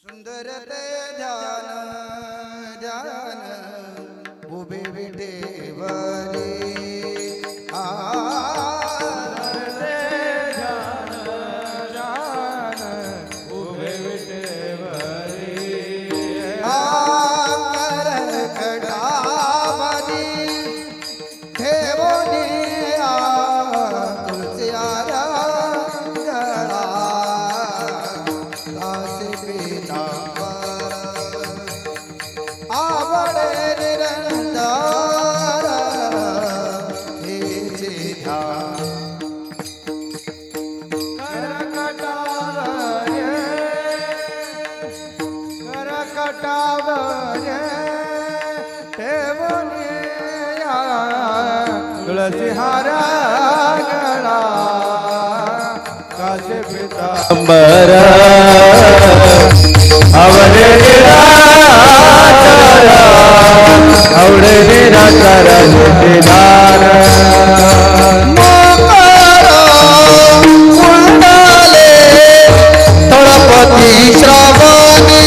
सुंदर ते ध्यान ध्यान उभे विठेवरी तुलसी हारा गळा कासे पितांबर आवडे निराचार आवडे निराचार निधान कुंडाले तळपती श्रावणी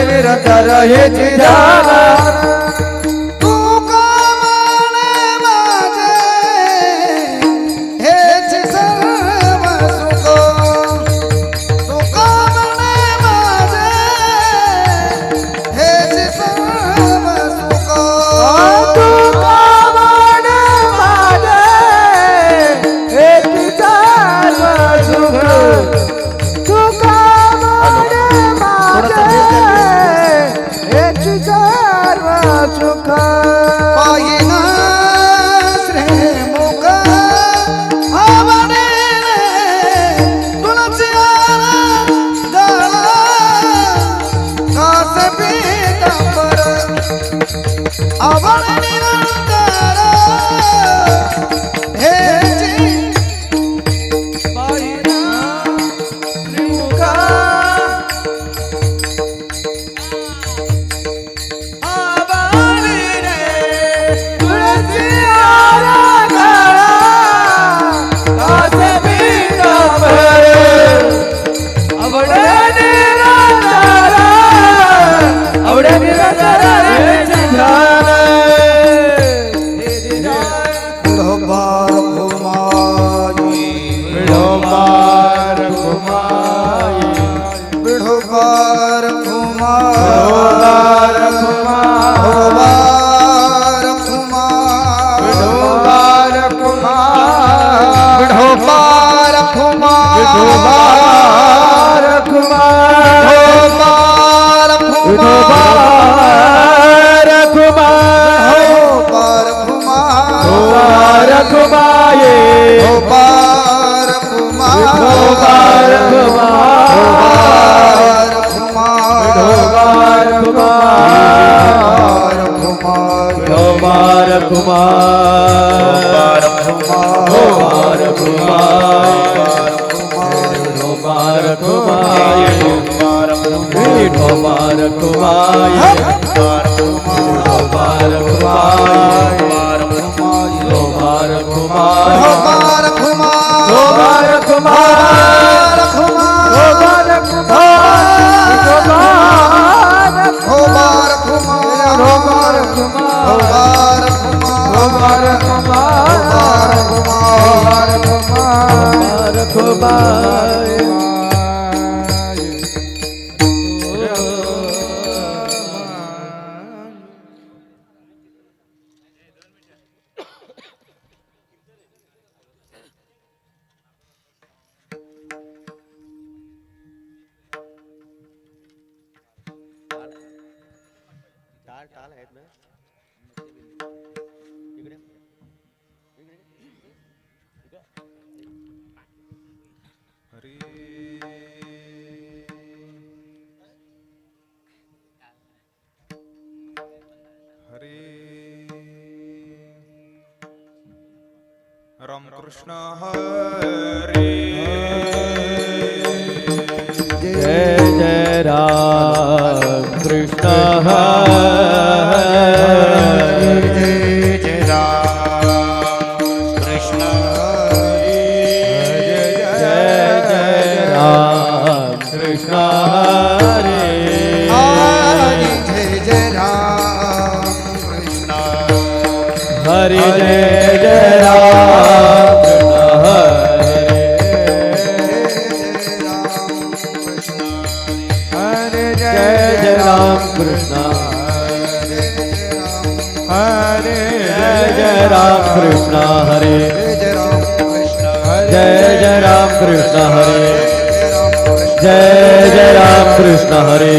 निरंतर हे चिदाना तू कामने माझे हेच सर्व सुख तू कामने माझे हेच सर्व सुख तू कामने माझे हेच सर्व सुख तू कामने सुख पाहिना श्रीमुख आवडे तुलसी गळा कासे पीतांबर आवडे निरंतर हेची पाहिना श्रीमुख कुमार टाल आहेत ना इकडे हरे रामकृष्ण हरे जय जय राम कृष्ण हरे जय जय राम कृष्ण जय जय राम कृष्ण हरे हरि जय जय राम कृष्ण हरि जय जय राम कृष्ण हरे जय जय राम कृष्ण हरे जय जय राम कृष्ण हरे जय जय राम कृष्ण हरे जय जय राम कृष्ण हरे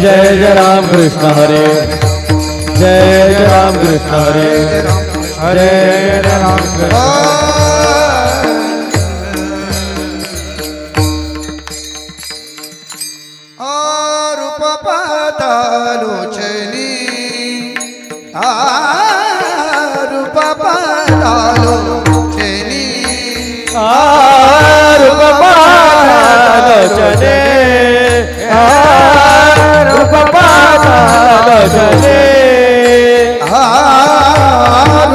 जय जय राम कृष्ण हरे जय जय राम कृष्ण हरे हरे जय राम कृष्ण रूप पातालोचनी रूप पातालोचनी रूप पातालोचने रूप पातालोचने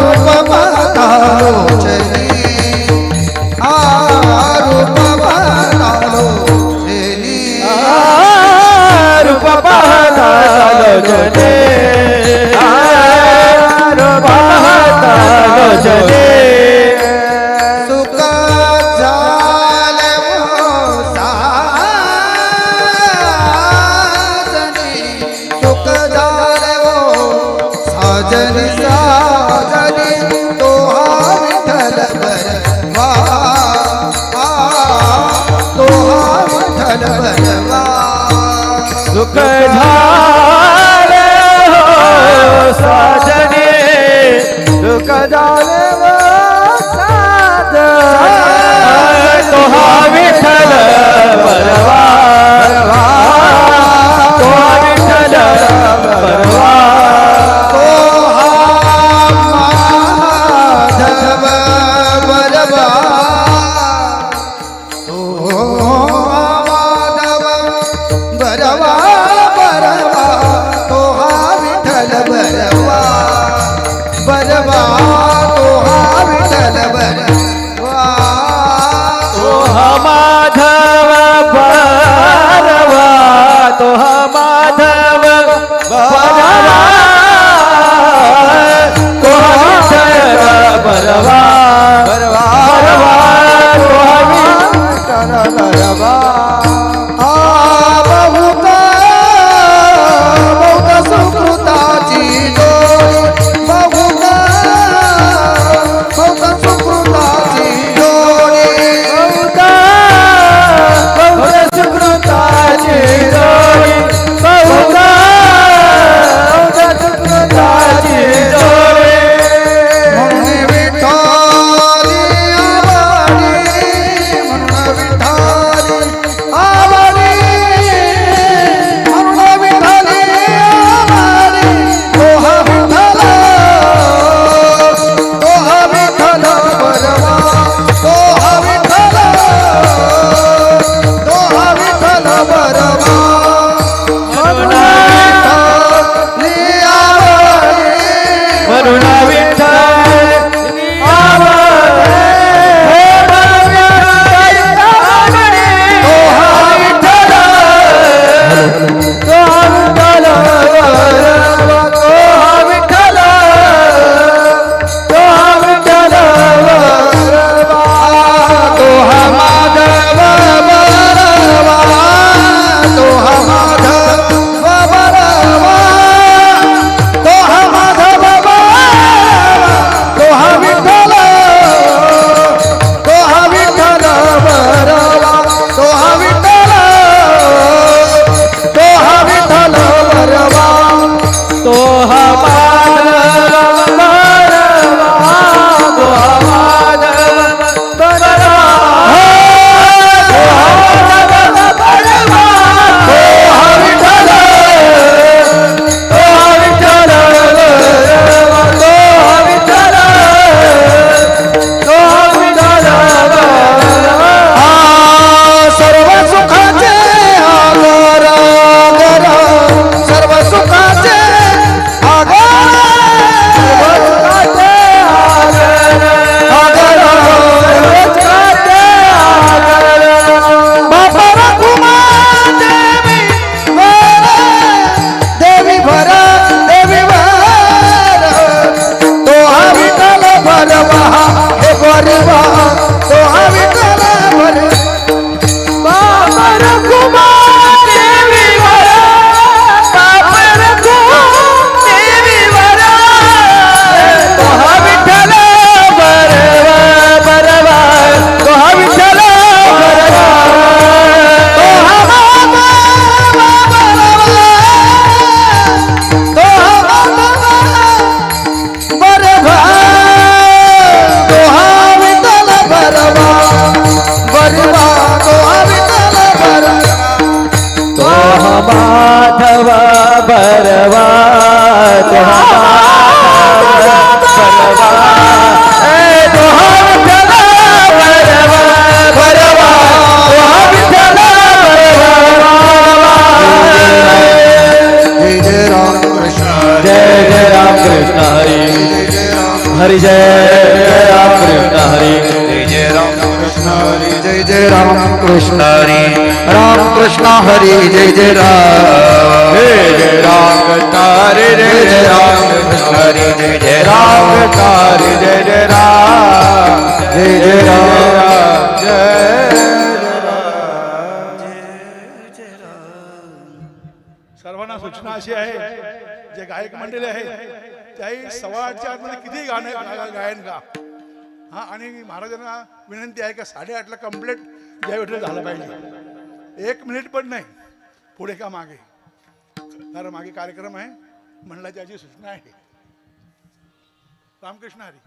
रूप पातालोचनी रूप पातालोचनी रूप पातालोचने रूप पातालोचने सुख झाले साजनी सुख झाले साजनी साजनी तो विठ्ठल बरवा तो विठ्ठल बरवा सुख झाले हो साजने सुख झाले हो साजने तो हा विठ्ठल बरवा तो हा विठ्ठल बरवा तो माधव बरवा तो माधव बरवा बरवा तो हा विठ्ठल बरवा बरवा तो हा विठ्ठल बरवा तो हा माधव बरवा तो हा माधव बरवा तो हा विठ्ठल बरवा बरवा तो हा विठ्ठल बरवा बहुत सुकृताची जो हरी जय राम कृष्ण हरी जय राम कृष्ण हरी जय जय राम कृष्ण हरी राम कृष्ण हरी जय जय राम कृष्ण हरी जय जय राम कृष्ण हरी जय जय राम कृष्ण हरी जय जय राम जय जय राम सर्वांना सूचना अशी आहे जे गायक मंडळी आहे त्याही 8:15च्या आतमध्ये किती गायन गा हा. आणि महाराजांना विनंती आहे का 8:30ला कंप्लीट या वेळेला झालं पाहिजे. 1 मिनिट पण नाही पुढे का मागे, कारण मागे कार्यक्रम आहे मंडळाची अशी सूचना आहे. रामकृष्ण हरी.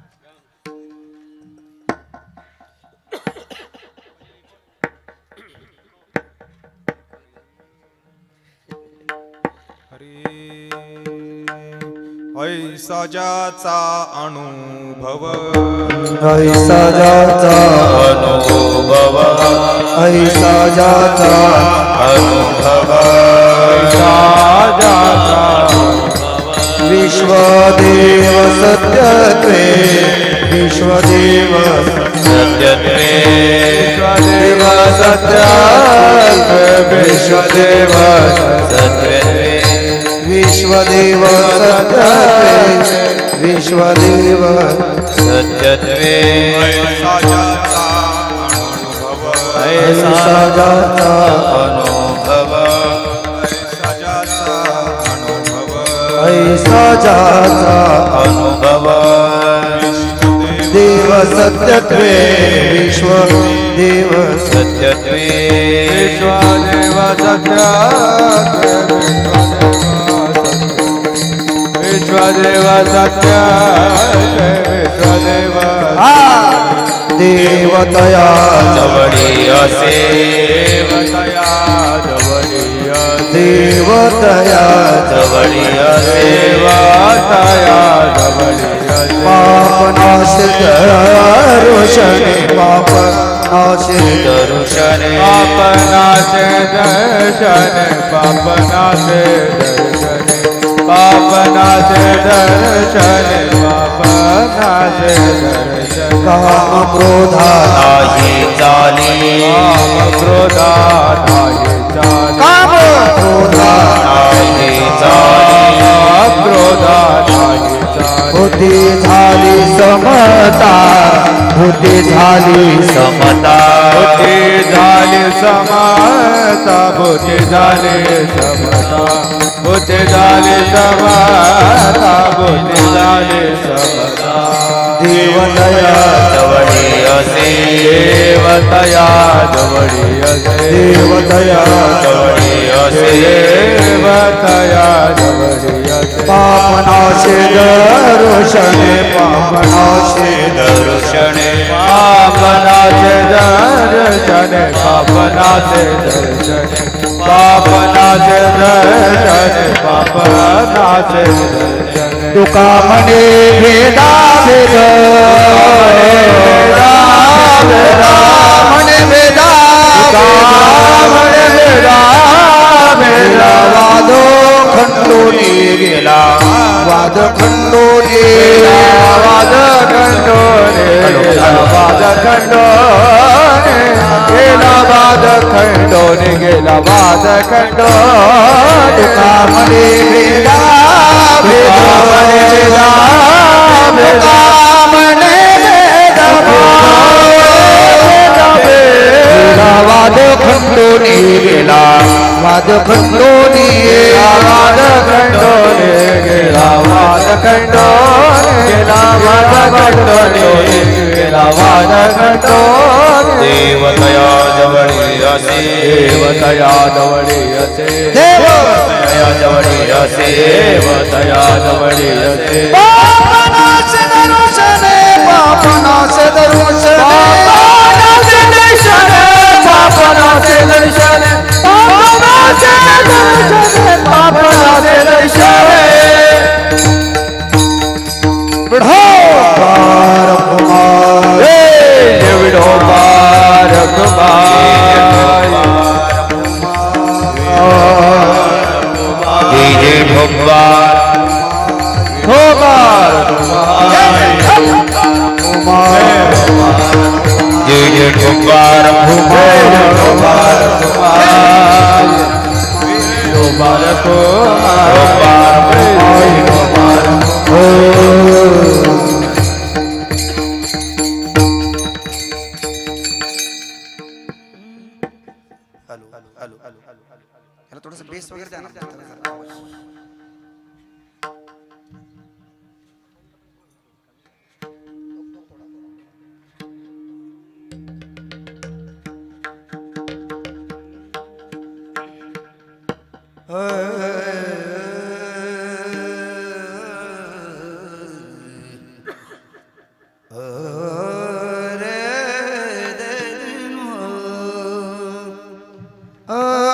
ऐसा ज्याचा अनुभव ऐसा ज्याचा अनुभव ऐसा ज्याचा अनुभव विश्वदेव सत्यत्वे विश्वदेव सत्यत्वे विश्वदेव सत्यत्वे विश्वदेव सत्यत्वे विश्वदेव सत्यत्वे विश्वदेव सत्यत्वे ऐसा ज्याचा अनुभव ऐसा ज्याचा अनुभव देव सत्यत्वे विश्वदेव सत्यत्वे विश्वदेव सत्यत्वे विश्वदेव सत्यत्वे विश्वदेव देवतया जवळी असे देवतया जवळी देवतया जवळी असे देवतया जवळी पापनाश दर्शने पापनाश दर्शने पापनाश दर्शने पापनाश दर्शने पापनाश दर्शने पापनाश दर्शने काम क्रोधा नाही चाली काम क्रोधा नाही चाली काम क्रोधा नाही चाली क्रोधा नाही चाली बुद्धी झाली समता बुद्धी झाली समता बुद्धी झाली समता बुद्धी झाली समता बुद्धी झाली समता बुद्धी झाली समता देवतया जवळी असे देवतया जवळी असे देवतया जवळी असे देवतया जवळी असे पापनाशे दर्शने पापनाशे दर्शने पापनाशे दर्शने पापनाशे दर्शने पापनाशे दर्शने पापनाशे दर्शने तुका म्हणे भेदा भेद म्हणे भेदा म्हणे भेदा भेदा वादो खंडोनी गेला वाद खंडोनी गेला वाद खंडोनी गेला वाद खंडोनी गेला वाद खंडोनी गेला वाद खंडोनी कामने भेदा भेदा म्हणे भेदा भेदा म्हणे भेदा वाद खंडोनी गेला वाद खंडोनी गेला वाद खंडोनी गेला वाद खंडोनी गेला वाद खंडोनी गेला वाद खंडोनी देवतया जवळी असे देवतया जवळी असे देवतया जवळी असे देवतया जवळी असे पापनाश दर्शने पापनाश दर्शने पापनाश दर्शने पापनाश दर्शने पापनाश दर्शने पापनाश दर्शने विठोबार विठोबार थोडस बेस वगैरे द्या ना.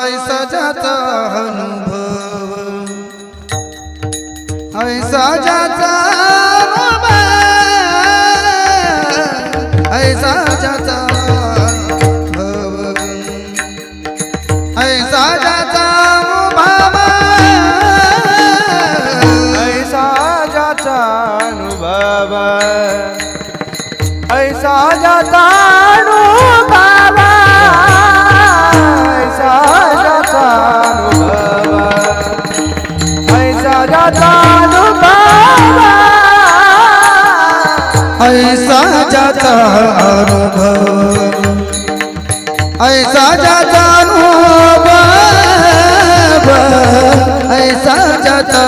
ऐसा जाता अनुभव, ऐसा जाता अनुभव, ऐसा जाता अनुभव, ऐसा जाता अनुभव, ऐसा जाता अनुभव, ऐसा जाता अनुभव, ऐसा जाता अनुभव, ऐसा जाता अनुभव, ऐसा जाता अनुभव, ऐसा जाता अनुभव, ऐसा जाता अनुभव, ऐसा जाता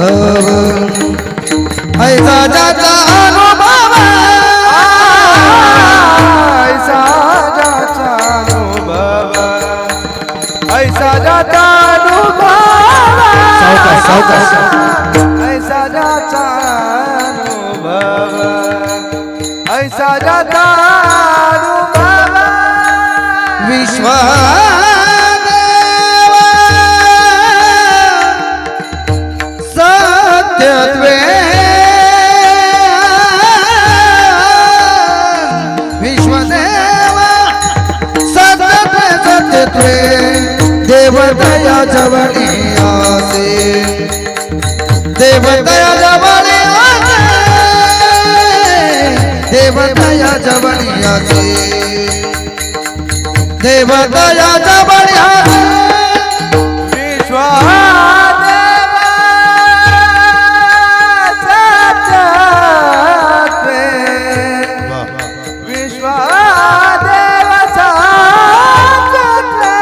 अनुभव, ऐसा जाता अनुभव, ऐसा जाता अनुभव, ऐसा जाता अनुभव, ऐसा जाता अनुभव, विश्वदेव सत्यत्वे, विश्वदेव सत्यत्वे, सत्यत्वे देवदया जवळी आसे, देवदया जवळी आसे, देवदया जवळी आसे, देवदया जवळी आसे, विश्वदेव सत्यत्वे, विश्वदेव सत्यत्वे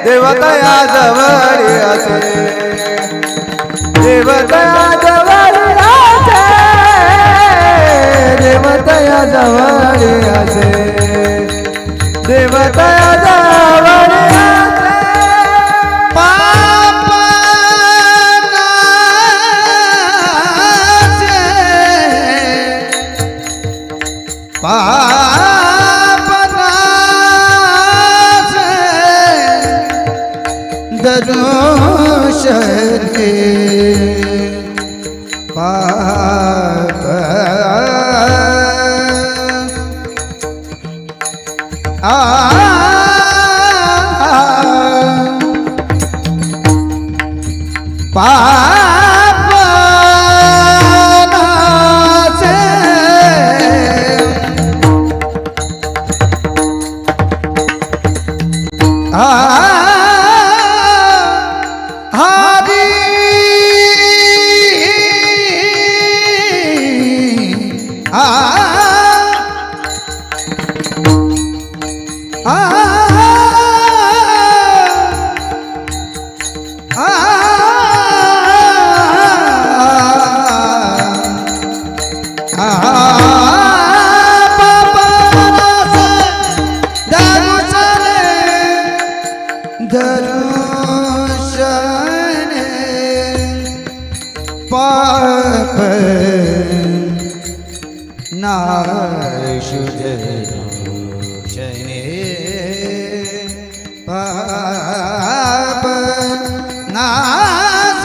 देवदया जवळी आसे, देवदया जवळी आसे, देवदया जवळी आसे, देवदया जवळी आसे, पाप नाशे, पाप नाशे, दर्शने पाप पाप नाशे, हरि दर्शने पाप नाशुज दर्शने पाप नाश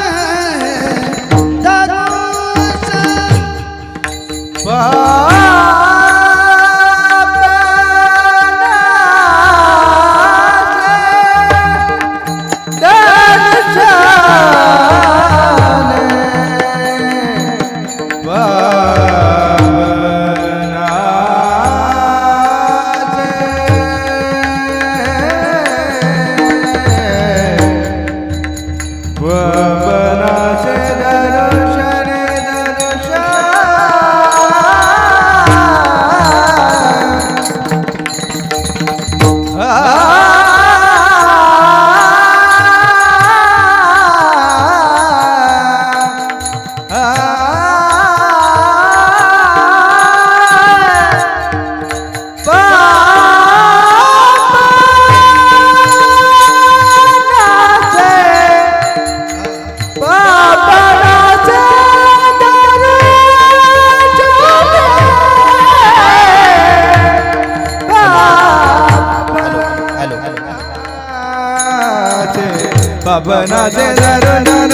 पापनाचे दर्शन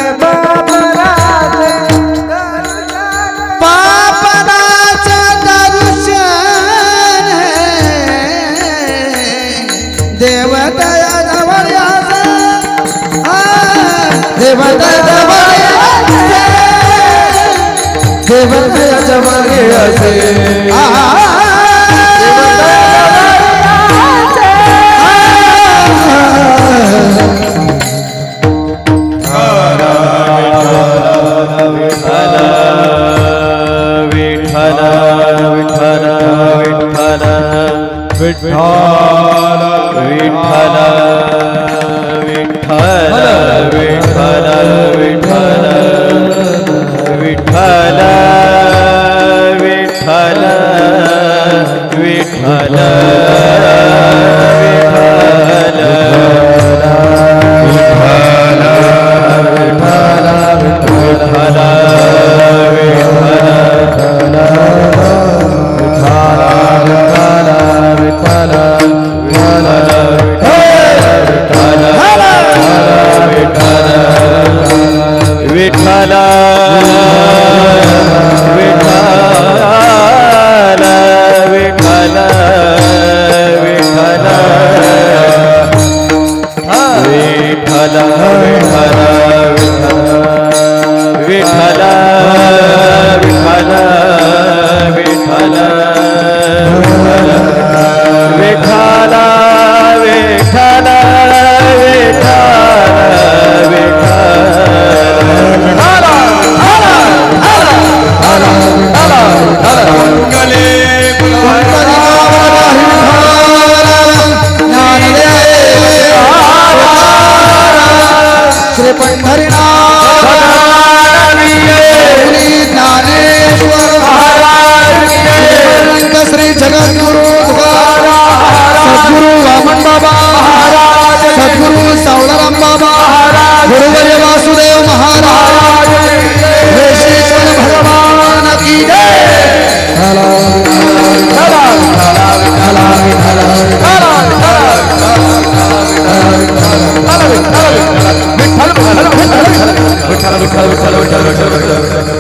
पापनाचे दर्शन देवतया जवळ देवतया जवळ असे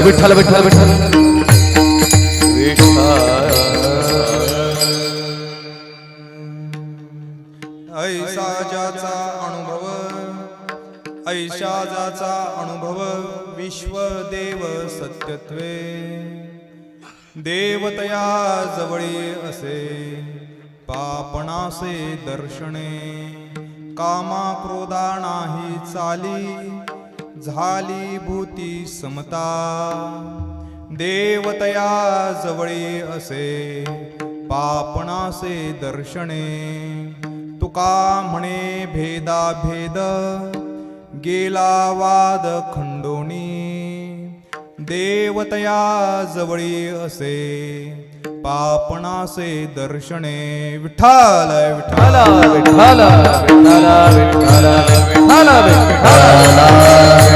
विठ्ठल विठ्ठल विठ्ठल ऐसा ज्याचा अनुभव ऐशा ज्याचा अनुभव विश्वदेव सत्यत्वे देवतया जवळी असे पापणासे दर्शने कामा क्रोधा नाही चाली झाली भूती समता देवतया जवळी असे पापणासे दर्शने तुका म्हणे भेदा भेद गेला वाद खंडोनी देवतया जवळी असे पापणासे दर्शने विठ्ठल विठ्ठल विठ्ठल विठ्ठल विठ्ठल विठ्ठल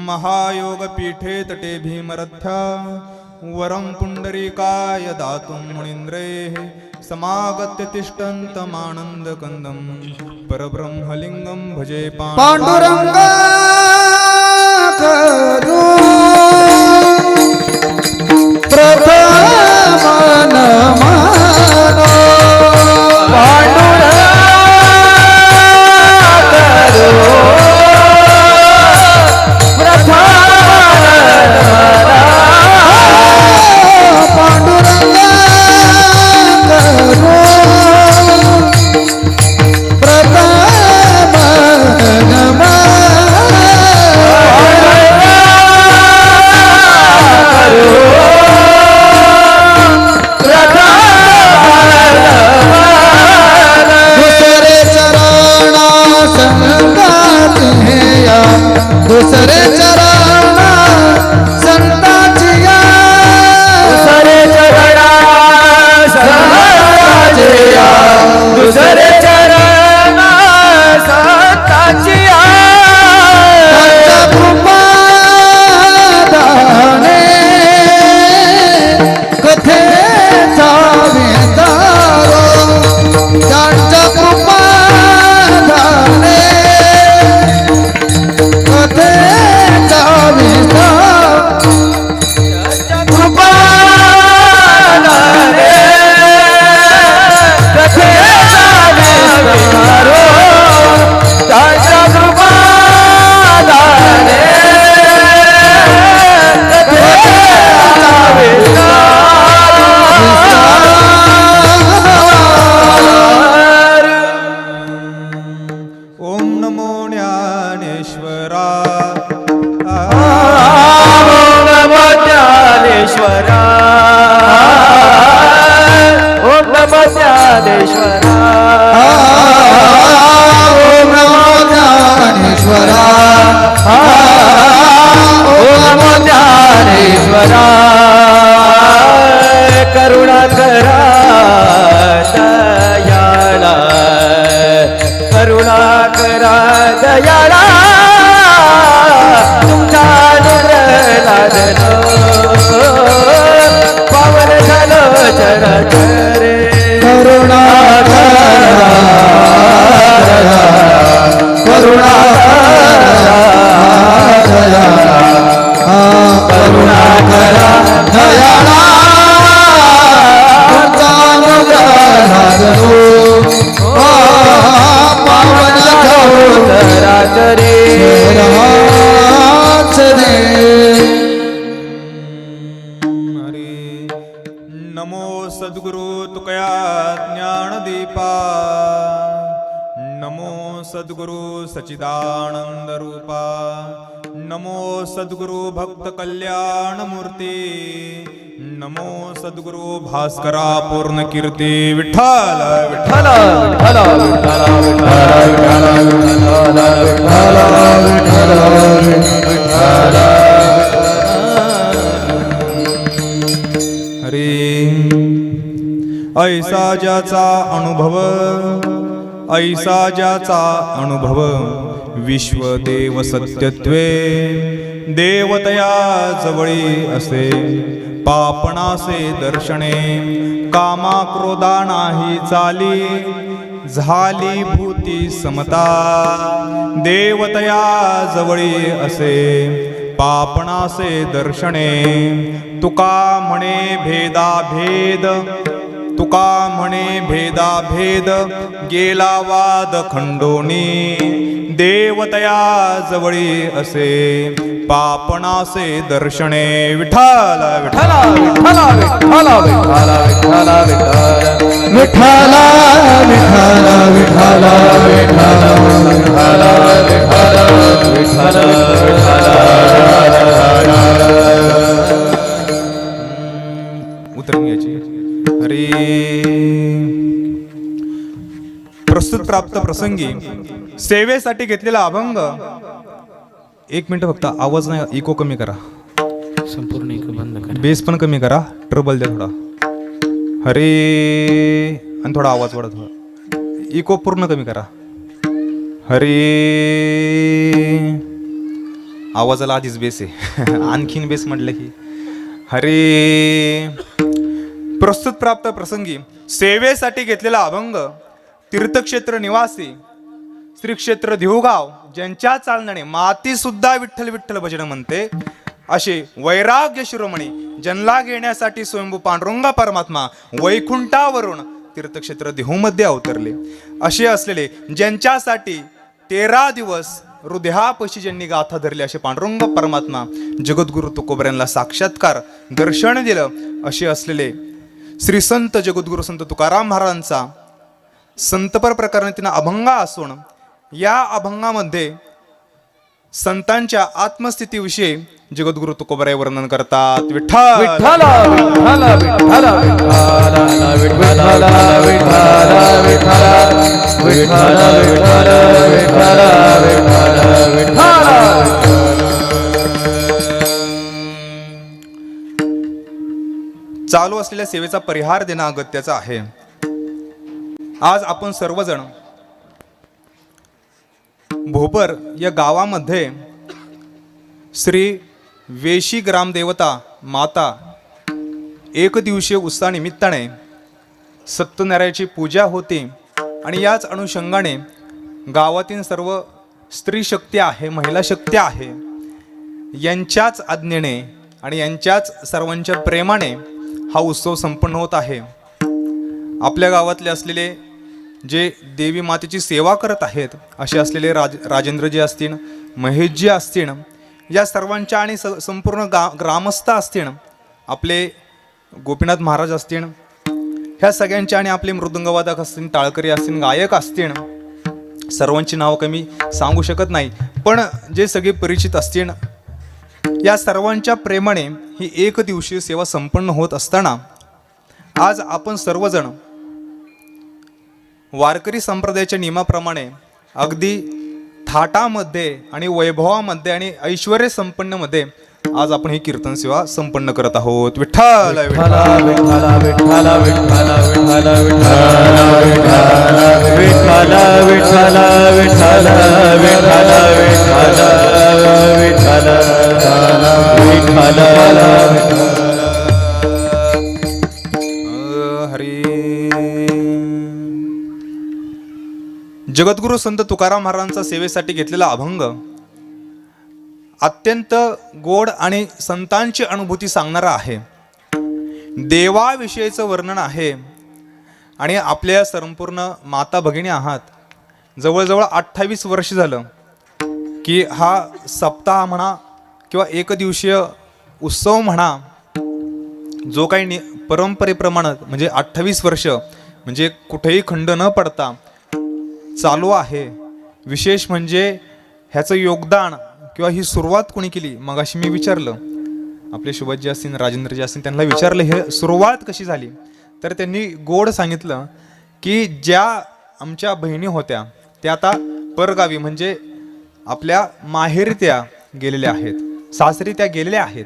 महायोग पीठे तटे भीमरथ्या वरं पुंडरीकाय दातुं मुनीन्द्रैः समागत्य तिष्ठन्तमानन्दकन्दं परब्रह्मलिङ्गं भजे पांडुरंग करू प्रथम नमनो पांडुरंग करू नमो सद्गुरु तुकया ज्ञानदीपा नमो सद्गुरु सच्चिदानंद रूपा नमो सद्गुरु भक्त कल्याण मूर्ती नमो सद्गुरु भास्करा पूर्ण कीर्ती विठ्ठल विठ्ठल हरी ऐसा ज्याचा अनुभव विश्वदेव सत्यत्वे देवतया जवळी असे पापणासे दर्शने कामा क्रोधा नाही चाली झाली भूती समता देवतया जवळी असे पापणासे दर्शने तुका म्हणे भेदा भेद गेला वाद खंडोनी देवतया जवळी असे पापणासे दर्शने विठ्ठल विठ्ठल विठ्ठल विठ्ठल विठ्ठल विठ्ठल उतरून घ्यायची. हरी प्रस्तुत प्राप्त प्रसंगी सेवेसाठी घेतलेला अभंग. एक मिनिट फक्त, आवाज नाही, इको कमी करा, संपूर्ण इको बंद करा, बेस पण कमी करा, ट्रबल द्या थोडा. हरे आणि थोडा आवाज वाढा, थोडा इको पूर्ण कमी करा. हरे आवाजाला आधीच बेस आहे आणखीन बेस म्हटलं की. हरे प्रस्तुत प्राप्त प्रसंगी सेवेसाठी घेतलेला अभंग. तीर्थक्षेत्र निवासी श्री क्षेत्र देऊगाव ज्यांच्या चालण्याने माती सुद्धा विठ्ठल विठ्ठल भजन म्हणते असे वैराग्य शिरोमणी जन्ला घेण्यासाठी स्वयंभू पांडुरंग परमात्मा वैकुंठावरून तीर्थक्षेत्र देहूमध्ये अवतरले असे असलेले ज्यांच्यासाठी 13 दिवस हृदयापाशी ज्यांनी गाथा धरली असे पांडुरंग परमात्मा जगद्गुरु तुकोबऱ्यांना साक्षात्कार दर्शन दिलं असे असलेले श्री संत जगद्गुरु संत तुकाराम महाराजांचा संतपर प्रकरणातील अभंग असून या अभंगामध्ये संतांच्या आत्मस्थितीविषयी जगद्गुरु तुकोबराय वर्णन करतात. विठ्ठल विठ्ठल विठ्ठल विठ्ठल चालू असलेल्या सेवेचा परिहार देणं अगत्याचं आहे. आज आपण सर्वजण भोपर या गावामध्ये श्री वेशी ग्रामदेवता माता एक दिवसीय उत्सवानिमित्ताने सत्यनारायणाची पूजा होती आणि याच अनुषंगाने गावातील सर्व स्त्री शक्ती आहे, महिला शक्ती आहे, यांच्याच आज्ञेने आणि यांच्याच सर्वांच्या प्रेमाने हा उत्सव संपन्न होत आहे. आपल्या गावातले असलेले जे देवी मातेची सेवा करत आहेत असे असलेले राजेंद्रजी असतील, महेशजी असतील, या सर्वांच्या आणि संपूर्ण ग्रामस्थ असतील, आपले गोपीनाथ महाराज असतील, ह्या सगळ्यांच्या आणि आपले मृदंगवादक असतील, टाळकरी असतील, गायक असतील, सर्वांची नावं कमी सांगू शकत नाही, पण जे सगळे परिचित असतील, या सर्वांच्या प्रेमाने ही एक दिवसीय सेवा संपन्न होत असताना आज आपण सर्वजण वारकरी संप्रदायाच्या नियमाप्रमाणे अगदी थाटामध्ये आणि वैभवामध्ये आणि ऐश्वर्य संपन्नमध्ये आज आपण ही कीर्तन सेवा संपन्न करत आहोत. विठ्ठल विठ्ठल विठ्ठल विठ्ठल विठ्ठल विठ्ठल विठ्ठल विठ्ठल विठ्ठल हरी. जगद्गुरु संत तुकाराम महाराजांचा सेवेसाठी घेतलेला अभंग अत्यंत गोड आणि संतांची अनुभूती सांगणारा आहे. देवाविषयीचं वर्णन आहे आणि आपल्या संपूर्ण माता भगिनी आहात. जवळजवळ 28 वर्ष झालं की हा सप्ताह म्हणा किंवा एक दिवसीय उत्सव म्हणा जो काही परंपरेप्रमाणे म्हणजे 28 वर्ष म्हणजे कुठेही खंड न पडता चालू आहे. विशेष म्हणजे ह्याचं योगदान किंवा ही सुरुवात कोणी केली, मगाशी मी विचारलं आपले शुभजी असतील राजेंद्रजी असतील त्यांना विचारलं हे सुरुवात कशी झाली, तर त्यांनी गोड सांगितलं की ज्या आमच्या बहिणी होत्या त्या आता परगावी म्हणजे आपल्या माहेरी त्या गेलेल्या आहेत, सासरी त्या गेलेल्या आहेत,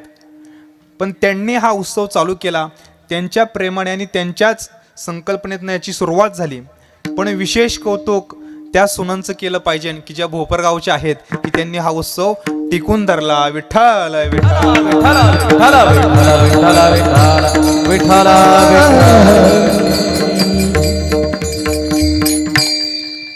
पण त्यांनी हा उत्सव चालू केला. त्यांच्या प्रेमाने आणि त्यांच्याच संकल्पनेतनं याची सुरुवात झाली. पण विशेष कौतुक त्या सुनांचं केलं पाहिजे की ज्या भोपरगावच्या आहेत की त्यांनी हा उत्सव टिकून धरला. विठ्ठल विठ्ठल विठ्ठल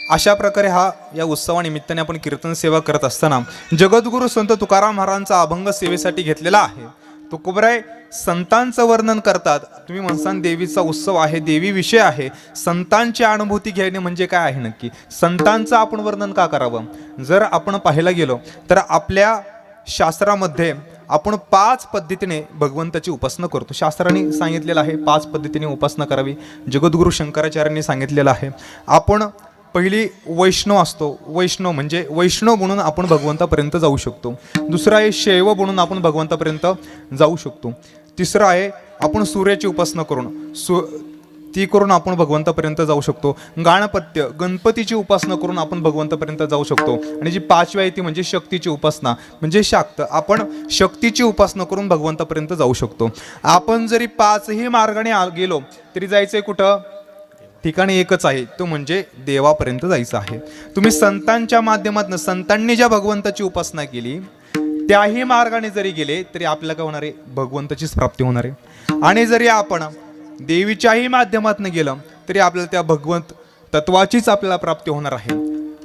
अशा प्रकारे हा या उत्सवानिमित्ताने आपण कीर्तन सेवा करत असताना जगद्गुरु संत तुकाराम महाराजांचा अभंग सेवेसाठी घेतलेला आहे. तुकोबराय संतांचं वर्णन करतात. तुम्ही म्हणसान देवीचा उत्सव आहे, देवी विषय आहे, संतांची अनुभूती घेणे म्हणजे काय आहे नक्की, संतांचं आपण वर्णन का करावं. जर आपण पाहायला गेलो तर आपल्या शास्त्रामध्ये आपण 5 पद्धतीने भगवंताची उपासना करतो. शास्त्राने सांगितलेलं आहे 5 पद्धतीने उपासना करावी. जगद्गुरु शंकराचार्यांनी सांगितलेलं आहे. आपण पहिली वैष्णव असतो, वैष्णव म्हणजे वैष्णव म्हणून आपण भगवंतापर्यंत जाऊ शकतो. दुसरा आहे शैव म्हणून आपण भगवंतापर्यंत जाऊ शकतो. तिसरं आहे आपण सूर्याची उपासना करून ती करून आपण भगवंतापर्यंत जाऊ शकतो. गाणपत्य गणपतीची उपासना करून आपण भगवंतापर्यंत जाऊ शकतो. आणि जी 5वी आहे ती म्हणजे शक्तीची उपासना म्हणजे शाक्त, आपण शक्तीची उपासना करून भगवंतापर्यंत जाऊ शकतो. आपण जरी 5ही मार्गाने गेलो तरी जायचंय कुठं, ठिकाणी एकच आहे, तो म्हणजे देवापर्यंत जायचं आहे. तुम्ही संतांच्या माध्यमातून संतांनी ज्या भगवंताची उपासना केली त्याही मार्गाने जरी गेले तरी आपल्याला काय होणार आहे, भगवंताचीच प्राप्ती होणार आहे. आणि जरी आपण देवीच्याही माध्यमातून गेलं तरी आपल्याला त्या भगवंत तत्वाचीच आपल्याला प्राप्ती होणार आहे.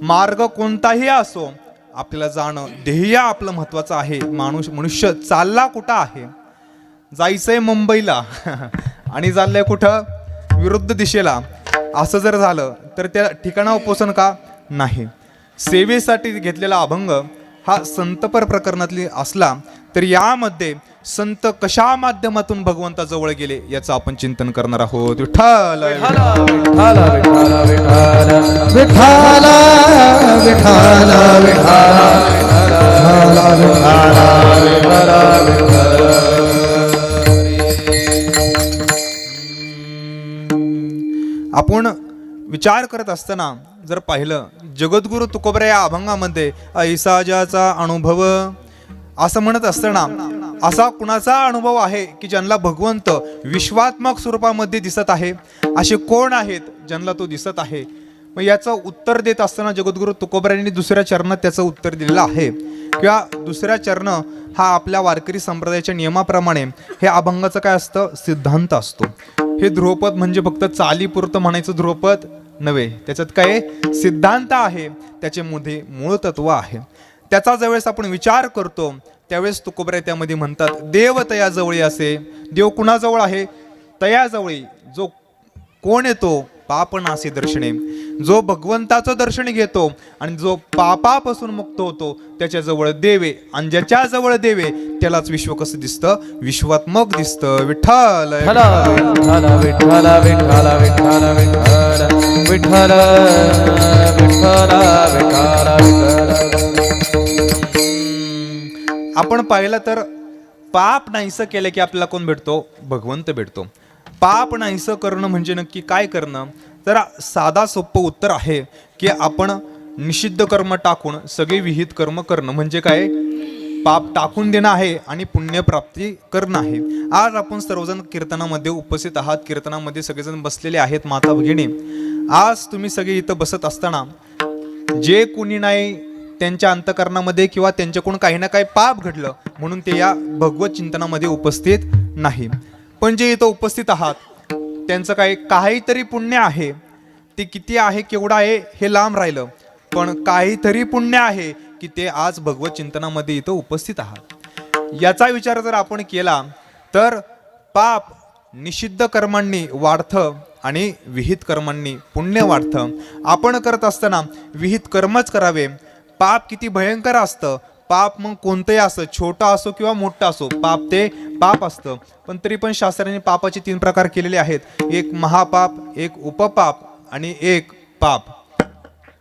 मार्ग कोणताही असो आपल्याला जाणं ध्येय आपलं महत्वाचं आहे. मनुष्य चालला कुठं आहे, जायचंय मुंबईला आणि चाललंय कुठं विरुद्ध दिशेला, असं जर झालं तर त्या ठिकाणावर पोचन का नाही. सेवेसाठी घेतलेला अभंग हा संतपर प्रकरणातली असला तर यामध्ये संत कशा माध्यमातून भगवंताजवळ गेले याचं आपण चिंतन करणार आहोत. विठ्ठल विठ्ठल विठ्ठल विठ्ठल आपण विचार करत असताना जर पाहिलं जगद्गुरु तुकोबरा या अभंगामध्ये ऐसा ज्याचा अनुभव असं म्हणत असताना असा कुणाचा अनुभव आहे की ज्यांना भगवंत विश्वात्मक स्वरूपामध्ये दिसत आहे, असे कोण आहेत ज्यांना तो दिसत आहे. मग याचं उत्तर देत असताना जगद्गुरु तुकोबरायांनी दुसऱ्या चरणात त्याचं उत्तर दिलेलं आहे. किंवा दुसऱ्या चरण हा आपल्या वारकरी संप्रदायाच्या नियमाप्रमाणे हे अभंगाचं काय असतं, सिद्धांत असतो. हे ध्रुवपद म्हणजे फक्त चालीपुरतं म्हणायचं ध्रुवपद नव्हे, त्याच्यात काय सिद्धांत आहे, त्याच्यामध्ये मूळ तत्व आहे. त्याचा ज्यावेळेस आपण विचार करतो त्यावेळेस तुकोबराय त्यामध्ये म्हणतात देव तयाजवळी असे. देव कुणाजवळ आहे, तयाजवळी. जो कोण येतो पापनासी दर्शने, जो भगवंताचं दर्शन घेतो आणि जो पापापासून मुक्त होतो त्याच्याजवळ देवे, आणि ज्याच्या जवळ देवे त्यालाच विश्व कसं दिसतं, विश्वात्मक दिसतं. विठ्ठल विठ्ठल विठ्ठल विठ्ठल विठ्ठल विठ्ठल विठ्ठल विठ्ठल. आपण पाहिलं तर पाप नाहीसं केलं की आपल्याला कोण भेटतो, भगवंत भेटतो. पाप नाहीसं करणं म्हणजे नक्की काय करणं, तर साधा सोपं उत्तर आहे की आपण निषिद्ध कर्म टाकून सगळे विहित कर्म करणं म्हणजे काय, पाप टाकून देणं आहे आणि पुण्यप्राप्ती करणं आहे. आज आपण सर्वजण कीर्तनामध्ये उपस्थित आहात, कीर्तनामध्ये सगळेजण बसलेले आहेत माता भगिनी. आज तुम्ही सगळे इथं बसत असताना जे कुणी नाही त्यांच्या अंतकरणामध्ये किंवा त्यांच्याकडून काही ना काही पाप घडलं म्हणून ते या भगवत चिंतनामध्ये उपस्थित नाही. पण जे इथं उपस्थित आहात त्यांचं काहीतरी पुण्य आहे. ते किती आहे केवढं आहे हे लांब राहिलं, पण काहीतरी पुण्य आहे की ते आज भगवत चिंतनामध्ये इथं उपस्थित आहात. याचा विचार जर आपण केला तर पाप निषिद्ध कर्मांनी वाढतं आणि विहित कर्मांनी पुण्य वाढतं. आपण करत असताना विहित कर्मच करावे. पाप किती भयंकर असतं, पाप मग कोणतंही असं, छोटा असो किंवा मोठा असो, पाप ते पाप असतं. पण तरी पण शास्त्राने पापाचे 3 प्रकार केलेले आहेत. एक महापाप, एक उपपाप आणि एक पाप,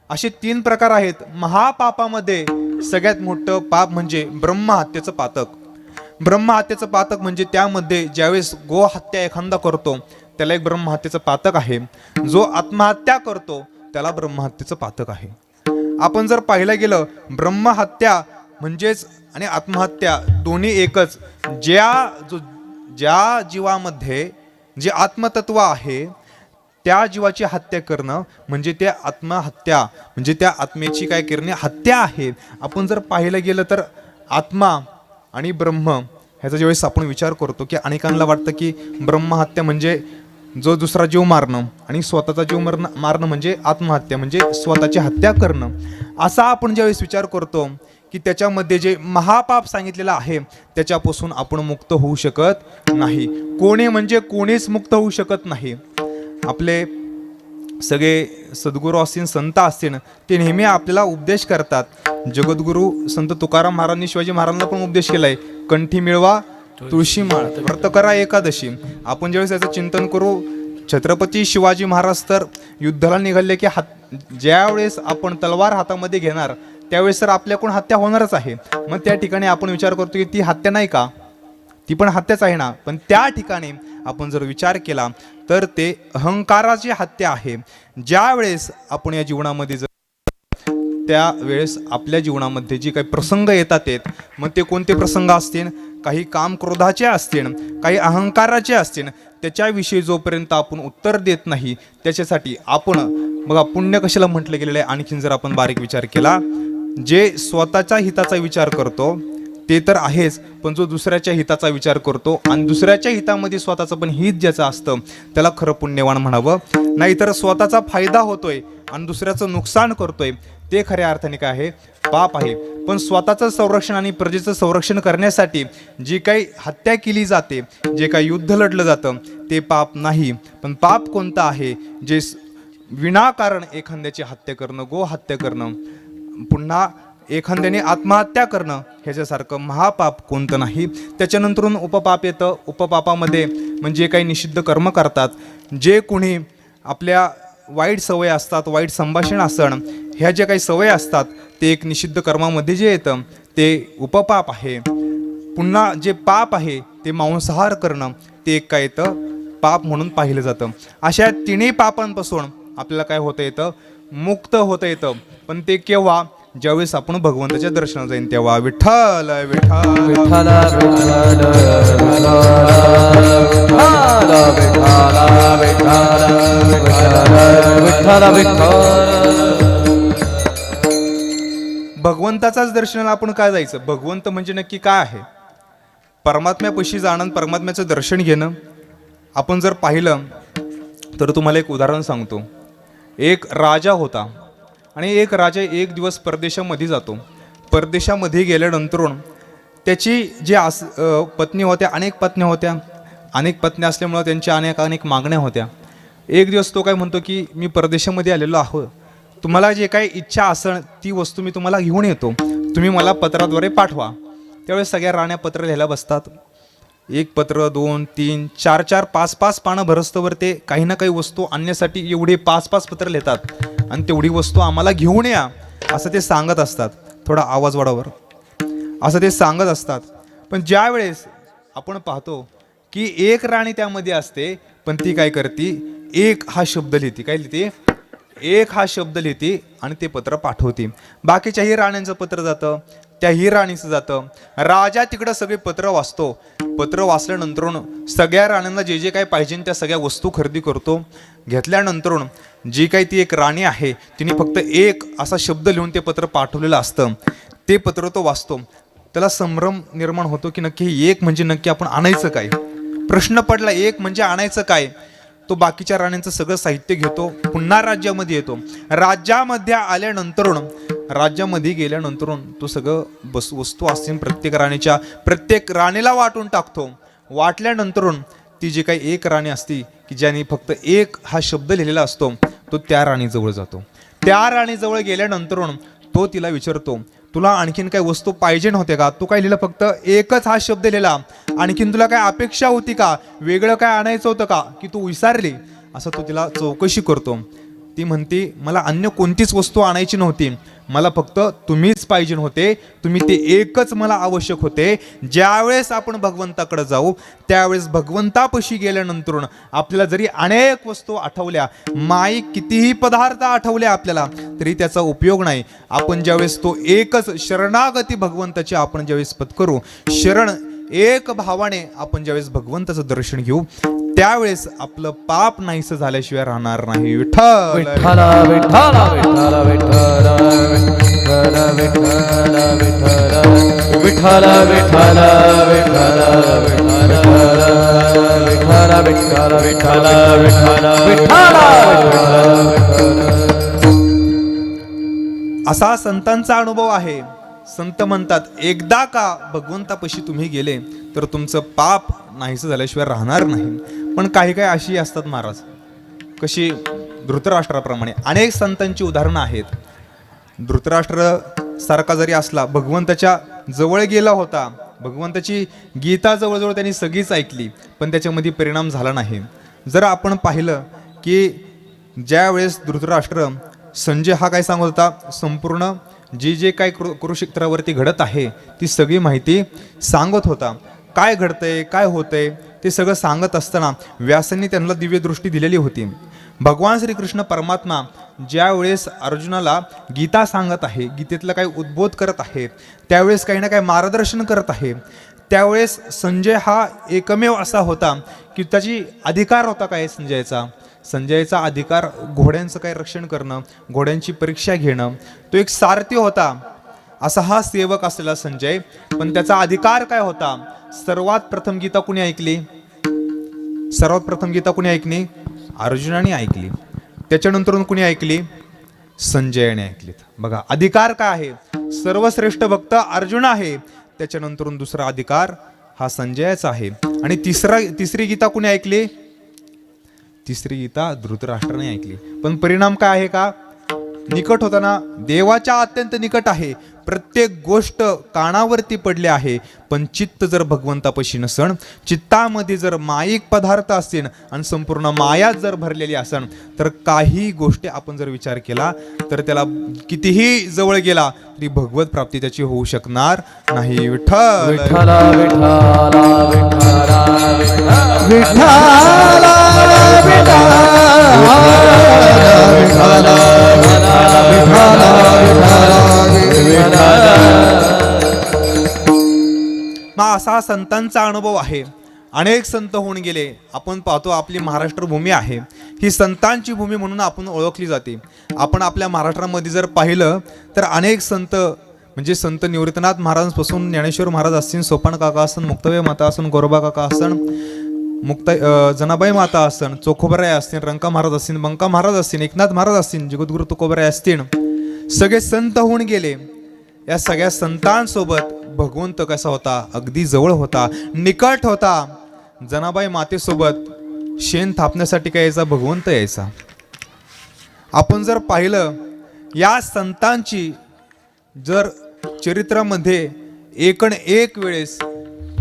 असे 3 प्रकार आहेत. महापापामध्ये सगळ्यात मोठं पाप म्हणजे ब्रह्महत्येचं पातक. ब्रह्महत्येचं पातक म्हणजे त्यामध्ये ज्यावेळेस गोहत्या एखादा करतो त्याला एक ब्रह्महत्येचं पातक आहे. जो आत्महत्या करतो त्याला ब्रह्महत्येचं पातक आहे. आपण जर पाहिलं गेलं, ब्रह्महत्या म्हणजेच आणि आत्महत्या दोन्ही एकच. ज्या जीवामध्ये जे आत्मतत्व आहे त्या जीवाची हत्या करणं म्हणजे त्या आत्महत्या, म्हणजे त्या आत्मेची काय करणे, हत्या आहे. आपण जर पाहिलं गेलं तर आत्मा आणि ब्रह्म ह्याचा ज्यावेळेस आपण विचार करतो की अनेकांना वाटतं की ब्रह्महत्या म्हणजे जो दुसरा जीव मारणं आणि स्वतःचा जीव मारणं म्हणजे आत्महत्या, म्हणजे स्वतःची हत्या करणं. असा आपण ज्यावेळेस विचार करतो की त्याच्यामध्ये जे महापाप सांगितलेलं आहे त्याच्यापासून आपण मुक्त होऊ शकत नाही. कोणी म्हणजे कोणीच मुक्त होऊ शकत नाही. आपले सगळे सद्गुरू असतील, संत असतील, ते नेहमी आपल्याला उपदेश करतात. जगद्गुरू संत तुकाराम महाराजांनी शिवाजी महाराजांना पण उपदेश केलाय, कंठी मिळवा तुळशी माळ, व्रत करा एकादशी. आपण ज्यावेळेस याचं चिंतन करू, छत्रपती शिवाजी महाराज तर युद्धाला निघाले की ज्यावेळेस आपण तलवार हातामध्ये घेणार त्यावेळेस तर आपल्याकडून हत्या होणारच आहे. मग त्या ठिकाणी आपण विचार करतो की ती हत्या नाही का, ती पण हत्याच आहे ना. पण त्या ठिकाणी आपण जर विचार केला तर ते अहंकाराची हत्या आहे. ज्या वेळेस आपण या जीवनामध्ये जर त्यावेळेस आपल्या जीवनामध्ये जी काही प्रसंग येतात मग ते कोणते प्रसंग असतील, काही काम क्रोधाचे असतील, काही अहंकाराचे असतील, त्याच्याविषयी जोपर्यंत आपण उत्तर देत नाही त्याच्यासाठी आपण बघा पुण्य कशाला म्हटलं गेलेलं आहे. आणखीन जर आपण बारीक विचार केला, जे स्वतःच्या हिताचा विचार करतो ते तर आहेच, पण जो दुसऱ्याच्या हिताचा विचार करतो आणि दुसऱ्याच्या हितामध्ये स्वतःचं पण हित ज्याचं असतं त्याला खरं पुण्यवान म्हणावं. नाहीतर स्वतःचा फायदा होतोय आणि दुसऱ्याचं नुकसान करतोय ते खऱ्या अर्थाने काय आहे, पाप आहे. पण स्वतःचं संरक्षण आणि प्रजेचं संरक्षण करण्यासाठी जी काही हत्या केली जाते, जे काही युद्ध लढलं जातं ते पाप नाही. पण पाप कोणतं आहे, जे विनाकारण एखाद्याची हत्या करणं, गो हत्या करणं, पुन्हा एखाद्याने आत्महत्या करणं, ह्याच्यासारखं महापाप कोणतं नाही. त्याच्यानंतरून उपपाप येतं. उपपापामध्ये म्हणजे काही निषिद्ध कर्म करतात, जे कोणी आपल्या वाईट सवय असतात, वाईट संभाषण असणं, ह्या ज्या काही सवय असतात ते एक निषिद्ध कर्मामध्ये जे येतं ते उपपाप आहे. पुन्हा जे पाप आहे ते मांसाहार करणं, ते एक काय येतं, पाप म्हणून पाहिलं जातं. अशा 3 पापांपासून आपल्याला काय होतं येतं, मुक्त होता येतं. पण ते केव्हा, ज्यावेळेस आपण भगवंताच्या दर्शनाला जाईन तेव्हा. विठ्ठल विठ्ठल विठ्ठल विठ्ठल विठ्ठल. भगवंताचाच दर्शनाला आपण काय जायचं, भगवंत म्हणजे नक्की काय आहे, परमात्म्यापाशी जाणं, परमात्म्याचं दर्शन घेणं. आपण जर पाहिलं तर तुम्हाला एक उदाहरण सांगतो. एक राजा होता आणि एक राजा एक दिवस परदेशामध्ये जातो. परदेशामध्ये गेल्यानंतर त्याची जी पत्नी होत्या, अनेक पत्न्या होत्या. अनेक पत्न्या असल्यामुळं त्यांच्या अनेक मागण्या होत्या. एक दिवस तो काय म्हणतो की मी परदेशामध्ये आलेलो आहो, तुम्हाला जे काही इच्छा असेल ती वस्तू मी तुम्हाला घेऊन येतो, तुम्ही मला पत्राद्वारे पाठवा. त्यावेळेस सगळ्या राण्या पत्र लिहायला बसतात. 1 पत्र 2 3 4 4 5 5 पानं भरस्तवर ते काही ना काही वस्तू आणण्यासाठी एवढे 5 5 पत्र लिहितात आणि तेवढी वस्तू आम्हाला घेऊन या असं ते सांगत असतात. थोडा आवाज वाढावर असं ते सांगत असतात. पण ज्या वेळेस आपण पाहतो की एक राणी त्यामध्ये असते, पण ती काय करते, एक हा शब्द लिहिते. काय लिहिते, एक हा शब्द लिहिते आणि ते पत्र पाठवते. बाकीच्याही राण्यांचं पत्र जातं, त्याही राणीचं जातं. राजा तिकडं सगळे पत्र वाचतो. पत्र वाचल्यानंतर सगळ्या राण्यांना जे जे काही पाहिजे त्या सगळ्या वस्तू खरेदी करतो. घेतल्यानंतर जी काही ती एक राणी आहे तिने फक्त एक असा शब्द लिहून ते पत्र पाठवलेलं असतं. ते पत्र तो वाचतो. त्याला संभ्रम निर्माण होतो की नक्की एक म्हणजे नक्की आपण आणायचं काय. प्रश्न पडला, एक म्हणजे आणायचं काय. तो बाकीच्या राण्यांचं सगळं साहित्य घेतो, पुन्हा राज्यामध्ये येतो. राज्यामध्ये आल्यानंतर, राज्यामध्ये गेल्यानंतर तो सगळं वस्तू असतील प्रत्येक राणीला वाटून टाकतो. वाटल्यानंतर ती जी काही एक राणी असती की ज्याने फक्त एक हा शब्द लिहिलेला असतो तो त्या राणीजवळ जातो. त्या राणीजवळ गेल्यानंतर तो तिला विचारतो, तुला आणखीन काही वस्तू पाहिजे नव्हते का? तू काय लिहिलं? फक्त एकच हा शब्द लिहिला. आणखीन तुला काय अपेक्षा होती का? वेगळं काय आणायचं होतं का की तू विसरली? असं तू तिला चौकशी करतो. ती म्हणते मला अन्य कोणतीच वस्तू आणायची नव्हती, मला फक्त तुम्हीच पाहिजे होते, तुम्ही ते एकच मला आवश्यक होते. ज्यावेळेस आपण भगवंताकडे जाऊ त्यावेळेस भगवंतापाशी गेल्यानंतर आपल्याला जरी अनेक वस्तू आठवल्या, माईक कितीही पदार्थ आठवले आपल्याला, तरी त्याचा उपयोग नाही. आपण ज्यावेळेस तो एकच शरणागती भगवंताची आपण ज्यावेळेस पत्करू, शरण एक भावाने आपण ज्यावेळेस भगवंताचं दर्शन घेऊ, त्यावेळेस आपलं पाप नाहीसं झाल्याशिवाय राहणार नाही. विठ्ठल विठ्ठल विठ्ठल विठ्ठल विठ्ठल विठ्ठल विठ्ठल विठ्ठल विठ्ठल विठ्ठल असा संतांचा अनुभव आहे. संत म्हणतात एकदा का भगवंतापाशी तुम्ही गेले तर तुमचं पाप नाहीसं झाल्याशिवाय राहणार नाही. पण काही काही अशी असतात महाराज, कशी धृतराष्ट्राप्रमाणे अनेक संतांची उदाहरणं आहेत. धृतराष्ट्र सारखा जरी असला, भगवंताच्या जवळ गेला होता, भगवंताची गीता जवळजवळ त्यांनी सगळीच ऐकली, पण त्याच्यामध्ये परिणाम झाला नाही. जर आपण पाहिलं की ज्या वेळेस धृतराष्ट्र संजय हा काय सांगत होता, संपूर्ण जे काय कुरुक्षेत्रावरती घडत आहे ती सगळी माहिती सांगत होता. काय घडतंय, काय होतंय ते सगळं सांगत असताना व्यासांनी त्यांना दिव्य दृष्टी दिलेली होती. भगवान श्रीकृष्ण परमात्मा ज्या वेळेस अर्जुनाला गीता सांगत आहे, गीतेतला काही उद्बोध करत आहे, त्यावेळेस काही ना काही मार्गदर्शन करत आहे, त्यावेळेस संजय हा एकमेव असा होता की त्याची अधिकार होता काय संजयचा अधिकार घोड्यांचं काय रक्षण करणं, घोड्यांची परीक्षा घेणं, तो एक सारथी होता. असा हा सेवक असलेला संजय, पण त्याचा अधिकार काय होता? सर्वात प्रथम गीता कुणी ऐकली? अर्जुनाने ऐकली. त्याच्यानंतर कुणी ऐकली? संजयाने ऐकलीत. बघा अधिकार काय आहे? सर्वश्रेष्ठ भक्त अर्जुन आहे, त्याच्यानंतर दुसरा अधिकार हा संजयाचा आहे. आणि तिसरी गीता कुणी ऐकली? तिसरी गीता धृतराष्ट्राने ऐकली. पण परिणाम काय आहे का? निकट होताना देवाच्या अत्यंत निकट आहे, प्रत्येक गोष्ट कानावरती पडली आहे, पण चित्त जर भगवंतापाशी नसन, चित्तामध्ये जर माईक पदार्थ असतील आणि संपूर्ण माया जर भरलेली असन, तर काही गोष्टी आपण जर विचार केला तर त्याला कितीही जवळ गेला तरी भगवत प्राप्ती त्याची होऊ शकणार नाही. विठ्ठल विठ्ठल असा संतांचा अनुभव आहे. अनेक संत होऊन गेले. आपण पाहतो आपली महाराष्ट्र भूमी आहे, ही संतांची भूमी म्हणून आपण ओळखली जाते. आपण आपल्या महाराष्ट्रामध्ये जर पाहिलं तर अनेक संत, म्हणजे संत निवृत्तीनाथ महाराजांपासून ज्ञानेश्वर महाराज असतील, सोपान काका असन, मुक्ताबाई माता असन, गोरोबा काका असन, जनाबाई माता असन, चोखोबराय असतील, रंका महाराज असतील, बंका महाराज असतील, एकनाथ महाराज असतील, जगद्गुरु तुकोबराय असतील, सगळे संत होऊन गेले. या सगळ्या संतांसोबत भगवंत कसा होता? अगदी जवळ होता, निकट होता. जनाबाई मातेसोबत शेण थापण्यासाठी काय यायचा? भगवंत यायचा. आपण जर पाहिलं या संतांची जर चरित्रामध्ये एकण एक वेळेस,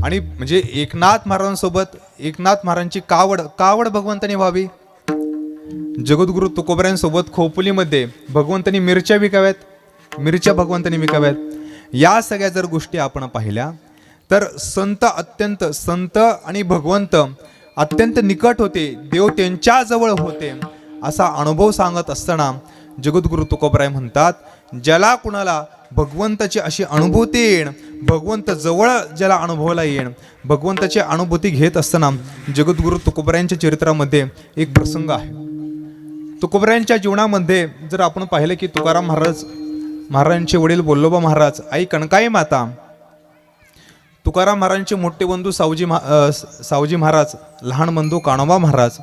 आणि म्हणजे एकनाथ महाराजांसोबत एकनाथ महाराजांची कावड भगवंतांनी व्हावी. जगद्गुरु तुकोबरायांसोबत खोपोलीमध्ये भगवंतांनी मिरच्या विकाव्यात, मिरच्या भगवंतांनी विकाव्यात. या सगळ्या जर गोष्टी आपण पाहिल्या तर संत आणि भगवंत अत्यंत निकट होते, देव त्यांच्या जवळ होते असा अनुभव सांगत असताना जगद्गुरु तुकोबराय म्हणतात, ज्याला कुणाला भगवंताची अशी अनुभूती येईल, भगवंत जवळ ज्याला अनुभवला येईल, भगवंताची अनुभूती घेत असताना जगद्गुरु तुकोबरायांच्या चरित्रामध्ये एक प्रसंग आहे. तुकोबरायांच्या जीवनामध्ये जर आपण पाहिलं की तुकाराम महाराजांचे वडील बोल्लोबा महाराज, आई कणकाई माता, तुकाराम महाराजांचे मोठे बंधू सावजी महाराज, लहान बंधू कानोबा महाराज,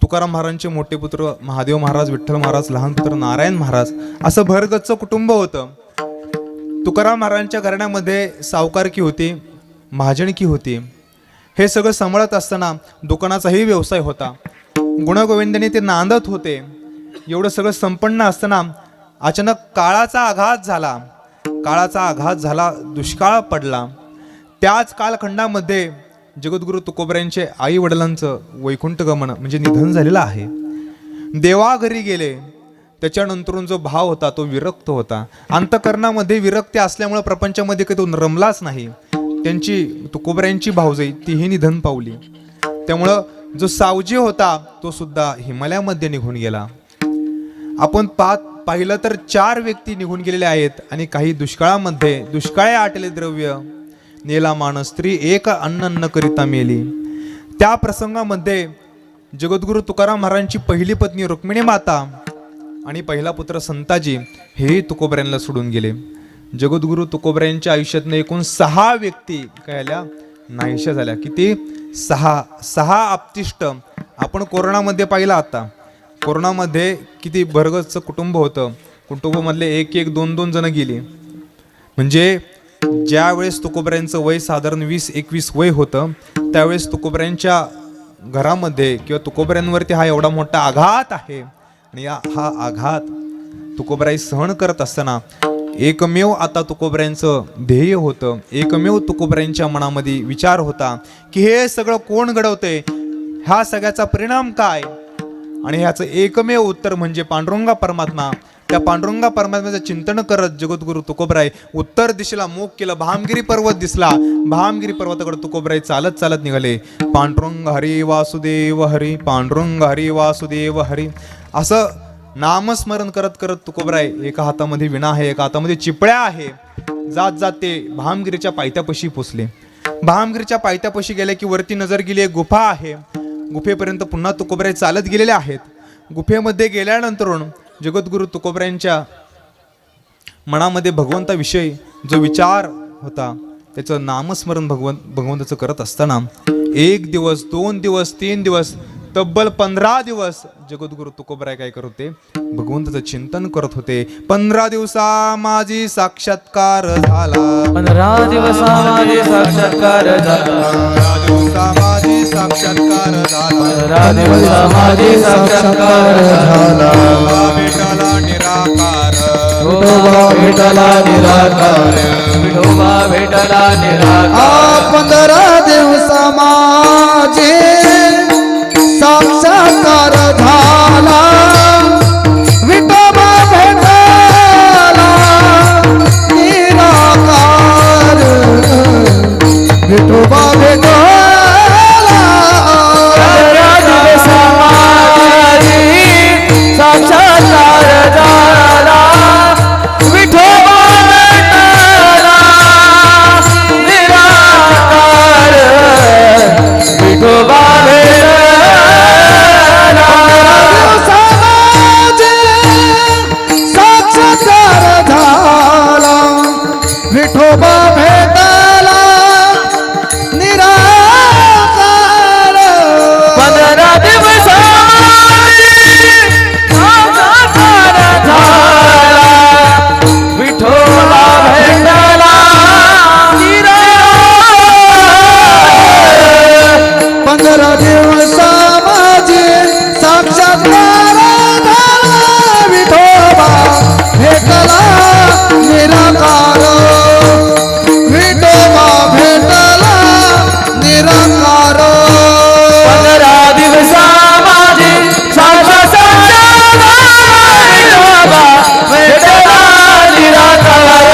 तुकाराम महाराजांचे मोठे पुत्र महादेव महाराज, विठ्ठल महाराज, लहान पुत्र नारायण महाराज, असं भरगच्च कुटुंब होतं. तुकाराम महाराजांच्या घराण्यामध्ये सावकारकी होती, महाजनकी होती. हे सगळं सांभाळत असताना दुकानाचाही व्यवसाय होता. गुणगोविंदाने ते नांदत होते. एवढं सगळं संपन्न असताना अचानक काळाचा आघात झाला. काळाचा आघात झाला, दुष्काळ पडला. त्याच कालखंडामध्ये जगद्गुरु तुकोबऱ्यांचे आई वडिलांचं वैकुंठ गमन म्हणजे निधन झालेलं आहे. देवाघरी गेले. त्याच्यानंतरून जो भाव होता तो विरक्त होता. अंतकरणामध्ये विरक्ती असल्यामुळे प्रपंचामध्ये काही तो रमलाच नाही. त्यांची तुकोबऱ्यांची भावजई तीही निधन पावली. त्यामुळं जो सावजी होता तो सुद्धा हिमालयामध्ये निघून गेला. आपण पाहिलं तर 4 व्यक्ती निघून गेलेले आहेत आणि काही दुष्काळामध्ये दुष्काळे आटले द्रव्य नेला मानस स्त्री एक अन्न न करिता मेली. त्या प्रसंगामध्ये जगद्गुरु तुकाराम महाराजांची पहिली पत्नी रुक्मिणी माता आणि पहिला पुत्र संताजी हे तुकोबऱ्यांना सोडून गेले. जगद्गुरु तुकोबऱ्यांच्या आयुष्यातनं एकूण 6 व्यक्ती काय आल्या नाहीशा झाल्या. किती? 6 आपतिष्ट. आपण कोरोनामध्ये पाहिलं. आता कोरोनामध्ये किती भरगतचं कुटुंब होतं. कुटुंबामधले 1-1, 2-2 जण गेली. म्हणजे ज्यावेळेस तुकोबऱ्यांचं वय साधारण 20-21 वय होतं त्यावेळेस तुकोबऱ्यांच्या घरामध्ये किंवा तुकोबऱ्यांवरती हा एवढा मोठा आघात आहे. आणि हा आघात तुकोबराई सहन करत असताना एकमेव आता तुकोबऱ्यांचं ध्येय होतं. एकमेव तुकोबऱ्यांच्या मनामध्ये विचार होता की हे सगळं कोण घडवते, ह्या सगळ्याचा परिणाम काय. आणि ह्याचं एकमेव उत्तर म्हणजे पांडुरंगा परमात्मा. त्या पांडुरंगा परमात्म्याचं चिंतन करत जगद्गुरु तुकोबराय उत्तर दिशेला मुख केलं. भामगिरी पर्वत दिसला. भामगिरी पर्वताकडे तुकोबराय चालत चालत निघाले. पांडुरंग हरी वासुदेव हरी, पांडुरंग हरी वासुदेव हरी असं नामस्मरण करत करत तुकोबराय एका हातामध्ये विणा आहे, एका हातामध्ये चिपळ्या आहे. जात जात ते भामगिरीच्या पायथ्यापाशी पोचले. भामगिरीच्या पायथ्यापाशी गेले की वरती नजर गेली, एक गुफा आहे. गुफेपर्यंत पुन्हा तुकोबराय चालत गेलेले आहेत. गुफेमध्ये गेल्यानंतर जगद्गुरु तुकोबऱ्यांच्या मनामध्ये भगवंताविषयी जो विचार होता त्याचं नामस्मरण भगवंताचं करत असताना 1 दिवस 2 दिवस 3 दिवस तब्बल 15 दिवस जगद्गुरु तुकोबराय काय करत होते? भगवंताचं चिंतन करत होते. 15 दिवसा माझी साक्षात्कार झाला. 15 दिवसा माझी साक्षात्कार झाला. 15 दिवसा माझी साक्षात्कार झाला. 15 दिवसा माझी साक्षात्कार झाला. भेटला निराकार, विठोबा भेटला निराकार, विठोबा भेटला निराकार. 15 दिवसा माझे साक्षात्कार झाला. विठोबा भेटला निराकार, विठोबा भेटला. 15 दिवसा माझी साक्षात्कार झाला. विठोबा भेटला निराकार, विठोबा भेटला. साक्षात्कार झाला. विठोबा भेटला निराकार. 15 दिवसा साक्षात्कार झाला. विठोबा भेटला निराकार. 15 दिवसा माझे साक्षात्कार झाला. विठोबा भेटला निराकार, विठोबा भेटला निराकार. 15 दिवसा माझी साक्षात्कार झाला. विठोबा भेटला निराकार,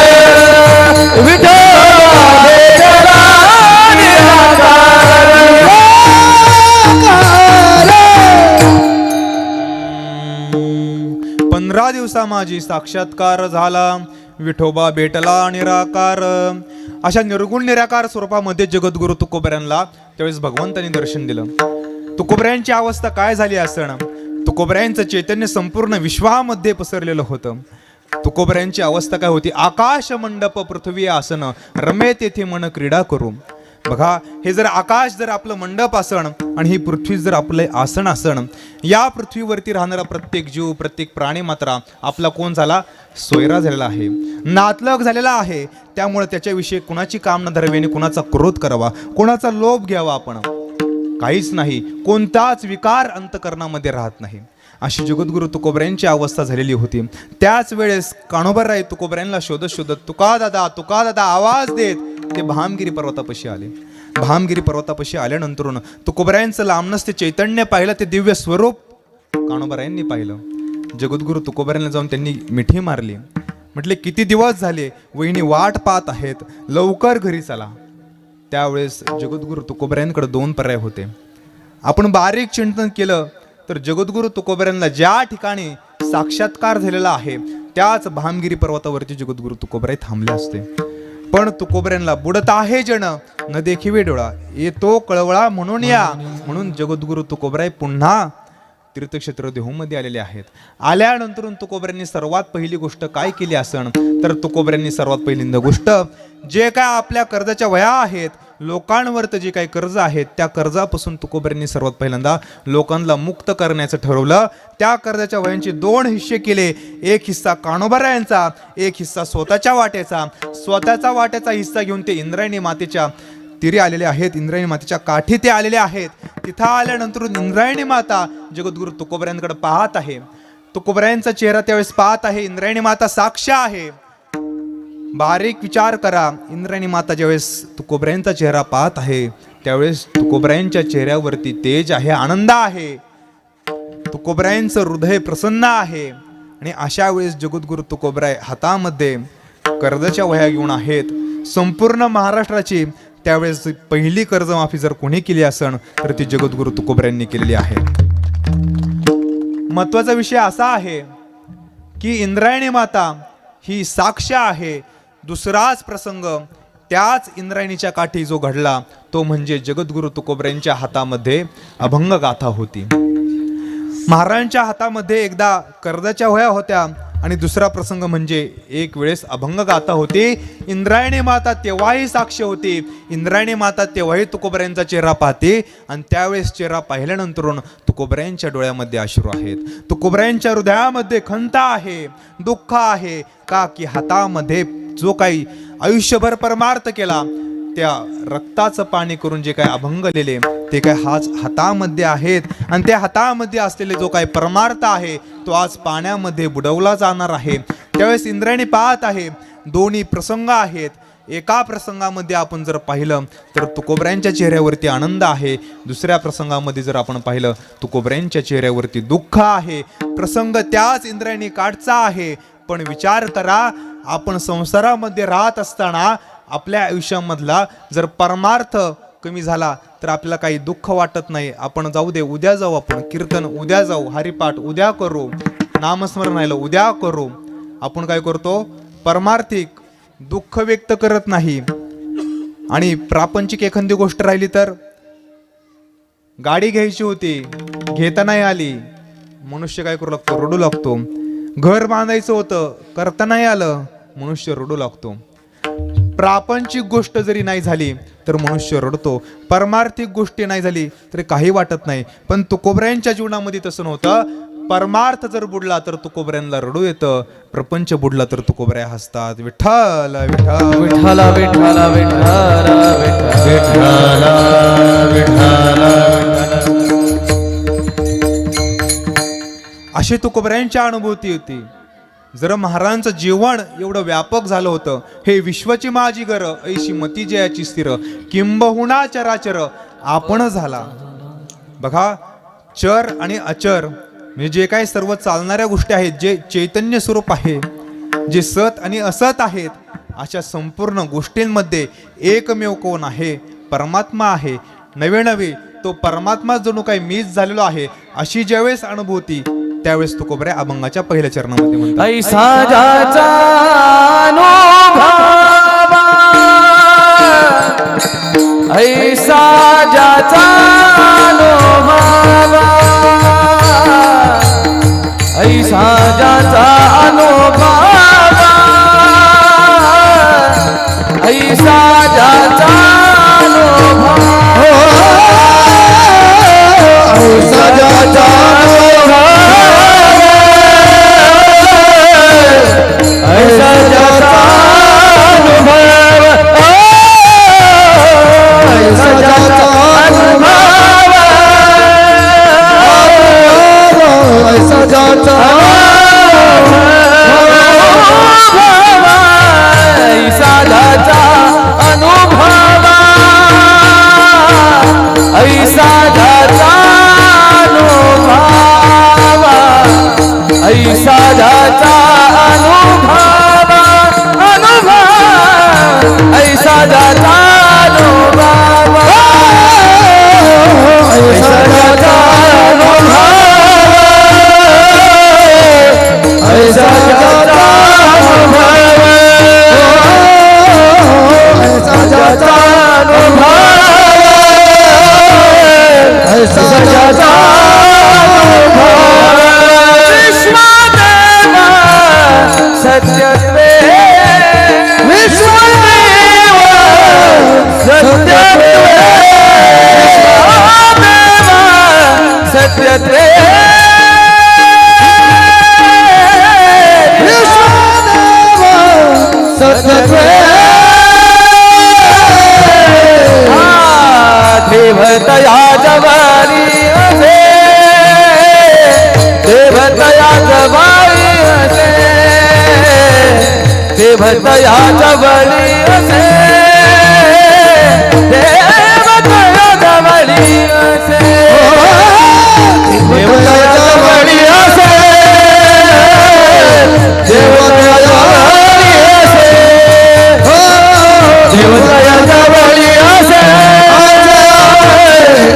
विठोबा भेटला निराकार. 15 दिवसा माझी साक्षात्कार झाला. विठोबा भेटला निराकार. अशा निर्गुण निराकार स्वरूपामध्ये जगद्गुरु तुकोबऱ्यांना त्यावेळेस भगवंतांनी दर्शन दिलं. तुकोबऱ्यांची अवस्था काय झाली असणं? तुकोबऱ्यांचं चैतन्य संपूर्ण विश्वामध्ये पसरलेलं होतं. तुकोबऱ्यांची अवस्था काय होती? आकाश मंडप पृथ्वी आसन रमे तेथे मन क्रीडा करू. बघा, हे जर आकाश जर आपलं मंडप आसन आणि ही पृथ्वी जर आपलं आसन आसन, या पृथ्वीवरती राहणारा प्रत्येक जीव प्रत्येक प्राणी मात्रा आपला कोण झाला? सोयरा झालेला आहे, नातलग झालेला आहे. त्यामुळे त्याच्याविषयी कुणाची कामना धरावी आणि कुणाचा क्रोध करावा, कुणाचा लोभ घ्यावा आपण. काहीच नाही, कोणताच विकार अंतकरणामध्ये राहत नाही. अशी जगद्गुरु तुकोबऱ्यांची अवस्था झालेली होती. त्याच वेळेस कान्होबाराय तुकोबऱ्यांना शोधत शोधत तुका दादा आवाज देत ते भामगिरी पर्वतापाशी आले. भामगिरी पर्वतापाशी आल्यानंतर तुकोबऱ्यांचं लांबनच ते चैतन्य पाहिलं, ते दिव्य स्वरूप कान्होबारायांनी पाहिलं. जगद्गुरु तुकोबऱ्यांना जाऊन त्यांनी मिठी मारली. म्हटले किती दिवस झाले, वहिनी वाट पाहत आहेत, लवकर घरी चला. त्यावेळेस जगद्गुरु तुकोबऱ्यांकडे 2 पर्याय होते. आपण बारीक चिंतन केलं तर जगद्गुरु तुकोबऱ्यांना ज्या ठिकाणी साक्षात्कार झालेला आहे त्याच भामगिरी पर्वतावरती जगद्गुरु तुकोबराय थांबले असते. पण तुकोबऱ्यांना बुडत आहे जण न देखिवे डोळा, येतो कळवळा म्हणून या, म्हणून जगद्गुरु तुकोबराय पुन्हा तीर्थक्षेत्र देहूमध्ये आलेले आहेत. आल्यानंतर तुकोबऱ्यांनी सर्वात पहिली गोष्ट काय केली असन तर तुकोबऱ्यांनी सर्वात पहिल्यांदा गोष्ट जे काय आपल्या कर्जाच्या वह्या आहेत, लोकांवर जे काही कर्ज आहेत त्या कर्जापासून तुकोबऱ्यांनी सर्वात पहिल्यांदा लोकांना मुक्त करण्याचं ठरवलं. त्या कर्जाच्या वह्यांचे 2 हिस्से केले. एक हिस्सा कान्होबारायांचा, एक हिस्सा स्वतःच्या वाट्याचा. स्वतःचा वाट्याचा हिस्सा घेऊन ते इंद्रायणी मातेच्या तीरी आलेले आहेत, इंद्रायणी मातेच्या काठी ते आलेले आहेत. तिथं आल्यानंतर इंद्रायणी माता जगद्गुरु तुकोबऱ्यांकडे पाहत आहे. तुकोबऱ्यांचा चेहरा त्यावेळेस पाहत आहे. इंद्रायणी माता साक्ष आहे. बारीक विचार करा, इंद्रायणी माता ज्यावेळेस तुकोबऱ्यांचा चेहरा पाहत आहे त्यावेळेस तुकोबऱ्यांच्या चेहऱ्यावरती तेज आहे, आनंद आहे. तुकोबऱ्यांचं हृदय प्रसन्न आहे. आणि अशा वेळेस जगद्गुरु तुकोबराय हातामध्ये कर्जाच्या वह्या घेऊन आहेत. संपूर्ण महाराष्ट्राची त्यावेळेस पहिली कर्जमाफी जर कोणी केली असन तर ती जगद्गुरु तुकोबऱ्यांनी केलेली आहे. महत्वाचा विषय असा आहे की इंद्रायणी माता ही साक्ष आहे. दुसराच प्रसंग त्याच इंद्रायणीच्या काठी जो घडला तो म्हणजे जगद्गुरु तुकोबऱ्यांच्या हातामध्ये अभंग गाथा होती. महाराजांच्या हातामध्ये एकदा कर्जाच्या वह्या होत्या आणि दुसरा प्रसंग म्हणजे एक वेळेस अभंग गाथा होती. इंद्रायणी माता तेव्हाही साक्ष होती. इंद्रायणी माता तेव्हाही तुकोबऱ्यांचा चेहरा पाहते आणि त्यावेळेस चेहरा पाहिल्यानंतर तुकोबऱ्यांच्या डोळ्यामध्ये अश्रू आहेत. तुकोबऱ्यांच्या हृदयामध्ये खंत आहे, दुःख आहे. का की हातामध्ये जो काही आयुष्यभर परमार्थ केला त्या रक्ताचं पाणी करून जे काही अभंग लिहिले ते काय हाच हातामध्ये आहेत. आणि त्या हातामध्ये असलेले जो काही परमार्थ आहे तो आज पाण्यामध्ये बुडवला जाणार आहे. त्यावेळेस इंद्रायणी पाहत आहे. दोन्ही प्रसंग आहेत. एका प्रसंगामध्ये आपण जर पाहिलं तर तुकोबऱ्यांच्या चेहऱ्यावरती आनंद आहे. दुसऱ्या प्रसंगामध्ये जर आपण पाहिलं तुकोबऱ्यांच्या चेहऱ्यावरती दुःख आहे. प्रसंग त्याच इंद्रायणी काठचा आहे. पण विचार करा, आपण संसारामध्ये राहत असताना आपल्या आयुष्यामधला जर परमार्थ कमी झाला तर आपल्याला काही दुःख वाटत नाही. आपण जाऊ दे, उद्या जाऊ, आपण कीर्तन उद्या जाऊ, हरिपाठ उद्या करू, नामस्मरण राहिलं उद्या करू. आपण काय करतो, परमार्थिक दुःख व्यक्त करत नाही. आणि प्रापंचिक एखादी गोष्ट राहिली तर गाडी घ्यायची होती, घेता नाही आली, मनुष्य काय करू लागतो, रडू लागतो. घर बांधायचं होतं, करता नाही आलं, मनुष्य रडू लागतो. प्रापंचिक गोष्ट जरी नाही झाली तर मनुष्य रडतो. परमार्थिक गोष्टी नाही झाली तरी काही वाटत नाही. पण तुकोबऱ्यांच्या जीवनामध्ये तसं नव्हतं. परमार्थ जर बुडला तर तुकोबऱ्यांना रडू येतं, प्रपंच बुडला तर तुकोबऱ्या हसतात. विठ्ठल विठ्ठल विठ्ठल विठ्ठल विठ्ठल विठ्ठल. अशी तुकोबऱ्यांची अनुभूती होती. जर महाराजांचं जीवन एवढं व्यापक झालं होतं, हे विश्वची माझी घर ऐशी मती जयाची स्थिर, किंबहुना चराचर आपण झाला. बघा, चर आणि अचर म्हणजे जे काही सर्व चालणाऱ्या गोष्टी आहेत, जे चैतन्य स्वरूप आहे, जे सत आणि असत आहेत, अशा संपूर्ण गोष्टींमध्ये एकमेव कोण आहे, परमात्मा आहे. नवे नवे तो परमात्मा जणू काही मीच झालेलो आहे अशी ज्यावेळेस अनुभूती त्यावेळेस तुकोबऱ्या अभंगाच्या पहिल्या चरणामध्ये म्हणतात, ऐसा जाचा अनुभवा, ऐसा जाचा अनुभवा, ऐसा जाचा अनुभवा, ऐसा जाचा अनुभवा, ऐसा जाचा ऐसा जाता अनुभव, ऐसा जाता अनुभव, ज्याचा ऐसा ज्याचा अनुभव ऐसा ज्याचा अनुभव ऐसा ज्याचा अनुभव ऐसा ज्याचा अनुभव ऐसा ज्याचा अनुभव ऐसा ज्याचा अनुभव ऐसा ज्याचा अनुभव ऐसा ज्याचा सत्यत्वे विश्वदेव सत्यत्वे सत्यत्वे विश्वदेव सत्यत्वे देवतया जवानी असे देवतया जवानी असे देवतया जवळी असे देवतया जवळी असे देवतया जवळी असे देवतया जवळी असे देवतया जवळी असे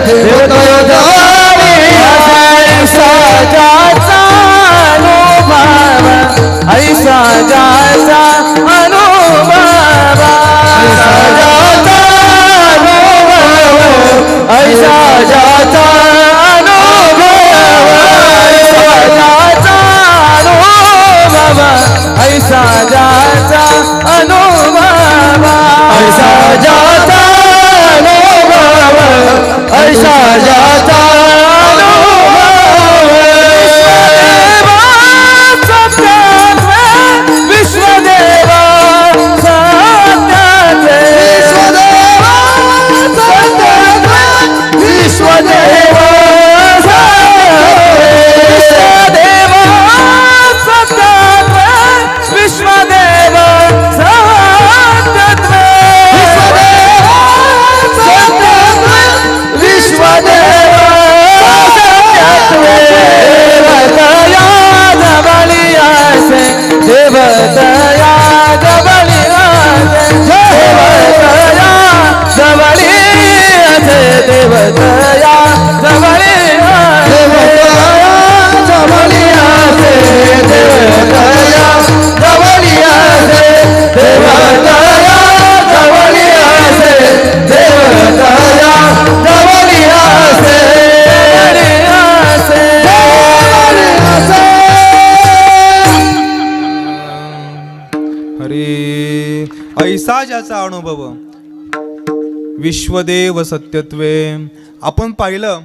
देवतया जवळी असे ऐसा ज्याचा अनुभव ऐसा ज्याचा अनुभव ऐसा ज्याचा अनुभव ऐसा ज्याचा अनुभव ऐसा ज्याचा अनुभव ऐसा ज्याचा अनुभव ऐसा ज्याचा विश्वदेव सत्यत्वे विश्वदेव विश्वदेव विश्वदेव सत्यत्वे विश्वदेव सत्यत्वे विश्वदेव सत्यत्वे देवतया जवळी असे देवतया जवळी असे देवतया जवळी असे देवतया जवळी जवळी असे देवतया जवळी असे देवतया जवळी असे देवतया जवळी असे हरे ऐसा ज्याचा अनुभव विश्वदेव सत्यत्वे. आपण पाहिलं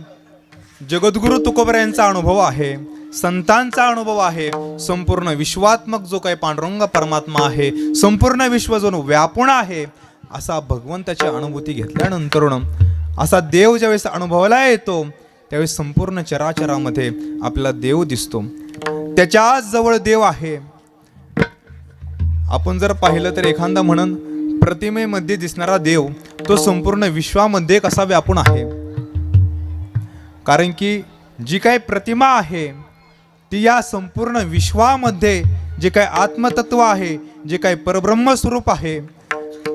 जगद्गुरु तुकोबऱ्यांचा अनुभव आहे, संतांचा अनुभव आहे. संपूर्ण विश्वात्मक जो काही पांडुरंग परमात्मा आहे, संपूर्ण विश्व जो व्यापून आहे, असा भगवंताची अनुभूती घेतल्यानंतर असा देव ज्यावेळेस अनुभवाला येतो त्यावेळेस संपूर्ण चराचरामध्ये आपला देव दिसतो. त्याच्याच जवळ देव आहे. आपण जर पाहिलं तर एखादा म्हणून प्रतिमेमध्ये दिसणारा देव तो संपूर्ण विश्वामध्ये कसा व्यापून आहे. कारण की जी काही प्रतिमा आहे ती या संपूर्ण विश्वामध्ये जे काही आत्मतत्व आहे, जे काही परब्रह्म स्वरूप आहे,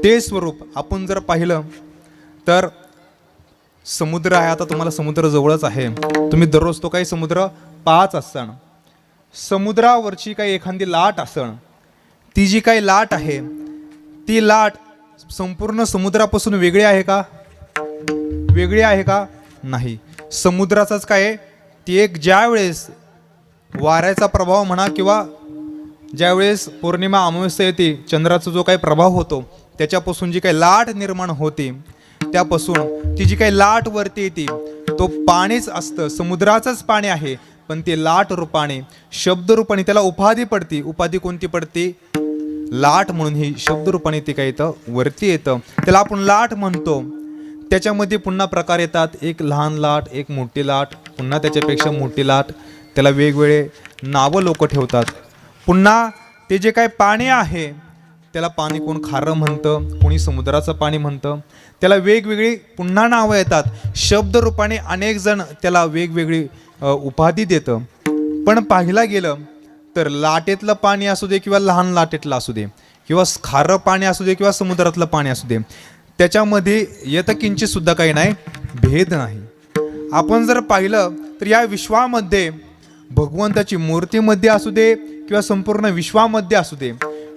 ते स्वरूप आपण जर पाहिलं तर समुद्र आहे. आता तुम्हाला समुद्र जवळच आहे, तुम्ही दररोज तो काही समुद्र पाहत असाल. समुद्रावरची काही एखादी लाट असन, ती जी काही लाट आहे ती लाट संपूर्ण समुद्रापासून वेगळी आहे का? वेगळी आहे का? नाही. समुद्राचाच काय ती एक ज्या वेळेस वाऱ्याचा प्रभाव म्हणा किंवा ज्यावेळेस पौर्णिमा अमावस्या येते, चंद्राचा जो काही प्रभाव होतो त्याच्यापासून जी काही लाट निर्माण होते, त्यापासून ती जी काही लाट वरती येते तो पाणीच असतं, समुद्राचंच पाणी आहे. पण ते लाट रूपाने, शब्द रूपाने त्याला उपाधी पडते. उपाधी कोणती पडते? लाट म्हणून. ही शब्द रूपाने ते काय येतं वरती येतं, त्याला आपण लाट म्हणतो. त्याच्यामध्ये पुन्हा प्रकार येतात, एक लहान लाट, एक मोठी लाट, पुन्हा त्याच्यापेक्षा मोठी लाट. त्याला वेगवेगळे नावं लोक ठेवतात. पुन्हा ते जे काय पाणी आहे त्याला पाणी कोण खारं म्हणतं, कोणी समुद्राचं पाणी म्हणतं, त्याला वेगवेगळी पुन्हा नावं येतात. शब्दरूपाने अनेक जण त्याला वेगवेगळी उपाधी देतं. पण पाहिला गेलं तर लाटेतलं पाणी असू दे किंवा लहान लाटेतलं असू दे किंवा खारं पाणी असू दे किंवा समुद्रातलं पाणी असू दे, त्याच्यामध्ये येतं किंचित सुद्धा काही नाही, भेद नाही. आपण जर पाहिलं तर या विश्वामध्ये भगवंताची मूर्तीमध्ये असू दे किंवा संपूर्ण विश्वामध्ये असू दे,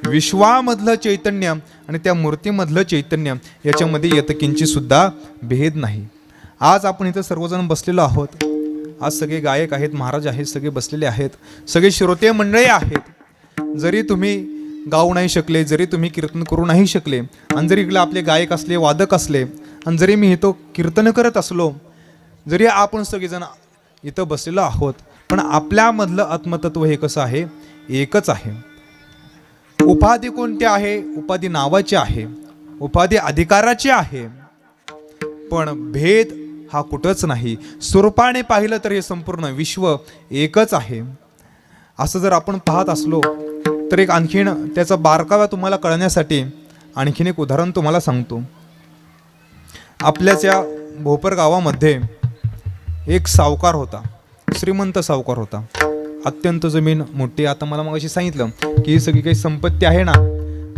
विश्वामधलं चैतन्य आणि त्या मूर्तीमधलं चैतन्य याच्यामध्ये येतं किंचित सुद्धा भेद नाही. आज आपण इथं सर्वजण बसलेलो आहोत. आज सगळे गायक आहेत, महाराज आहेत, सगळे बसलेले आहेत, सगळे श्रोते मंडळी आहेत. जरी तुम्ही गाऊ नाही शकले, जरी तुम्ही कीर्तन करू नाही शकले, आणि जरी इकडे आपले गायक असले, वादक असले, आणि जरी मी इथं कीर्तन करत असलो, जरी आपण सगळेजण इथं बसलेलो आहोत, पण आपल्यामधलं आत्मतत्व हे कसं आहे, एकच आहे. उपाधी कोणती आहे? उपाधी नावाची आहे, उपाधी अधिकाराची आहे, पण भेद हा कुठंच नाही. स्वरूपाने पाहिलं तर हे संपूर्ण विश्व एकच आहे. असं जर आपण पाहत असलो तर एक आणखीन त्याचा बारकावा तुम्हाला कळण्यासाठी आणखीन एक उदाहरण तुम्हाला सांगतो. आपल्याच या भोपर गावामध्ये एक सावकार होता, श्रीमंत सावकार होता. अत्यंत जमीन मोठी. आता मला मगाशी सांगितलं की ही सगळी काही संपत्ती आहे ना,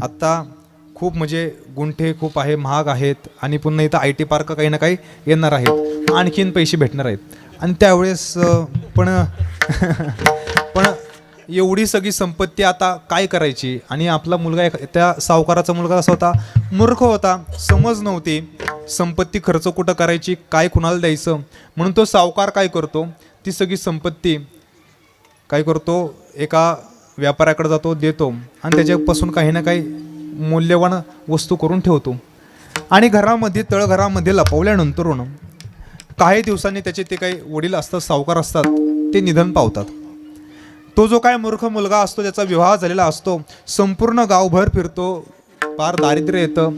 आता खूप म्हणजे गुंठे खूप आहे, महाग आहेत, आणि पुन्हा इथं IT पार्क काही ना काही येणार आहेत, आणखीन पैसे भेटणार आहेत. आणि त्यावेळेस पण एवढी सगळी संपत्ती आता काय करायची? आणि आपला मुलगा, त्या सावकाराचा मुलगा असा होता, मूर्ख होता, समज नव्हती, संपत्ती खर्च कुठं करायची, काय कुणाला द्यायचं. म्हणून तो सावकार काय करतो, ती सगळी संपत्ती काय करतो, एका व्यापाऱ्याकडे जातो, देतो, आणि त्याच्यापासून काही ना काही मूल्यवान वस्तू करून ठेवतो. आणि घरामध्ये, तळघरामध्ये लपवल्यानंतर काही दिवसांनी त्याचे ते काही वडील असतात, सावकार असतात, ते निधन पावतात. तो जो काय मूर्ख मुलगा असतो, त्याचा विवाह झालेला असतो, संपूर्ण गावभर फिरतो, फार दारिद्र्य येतं,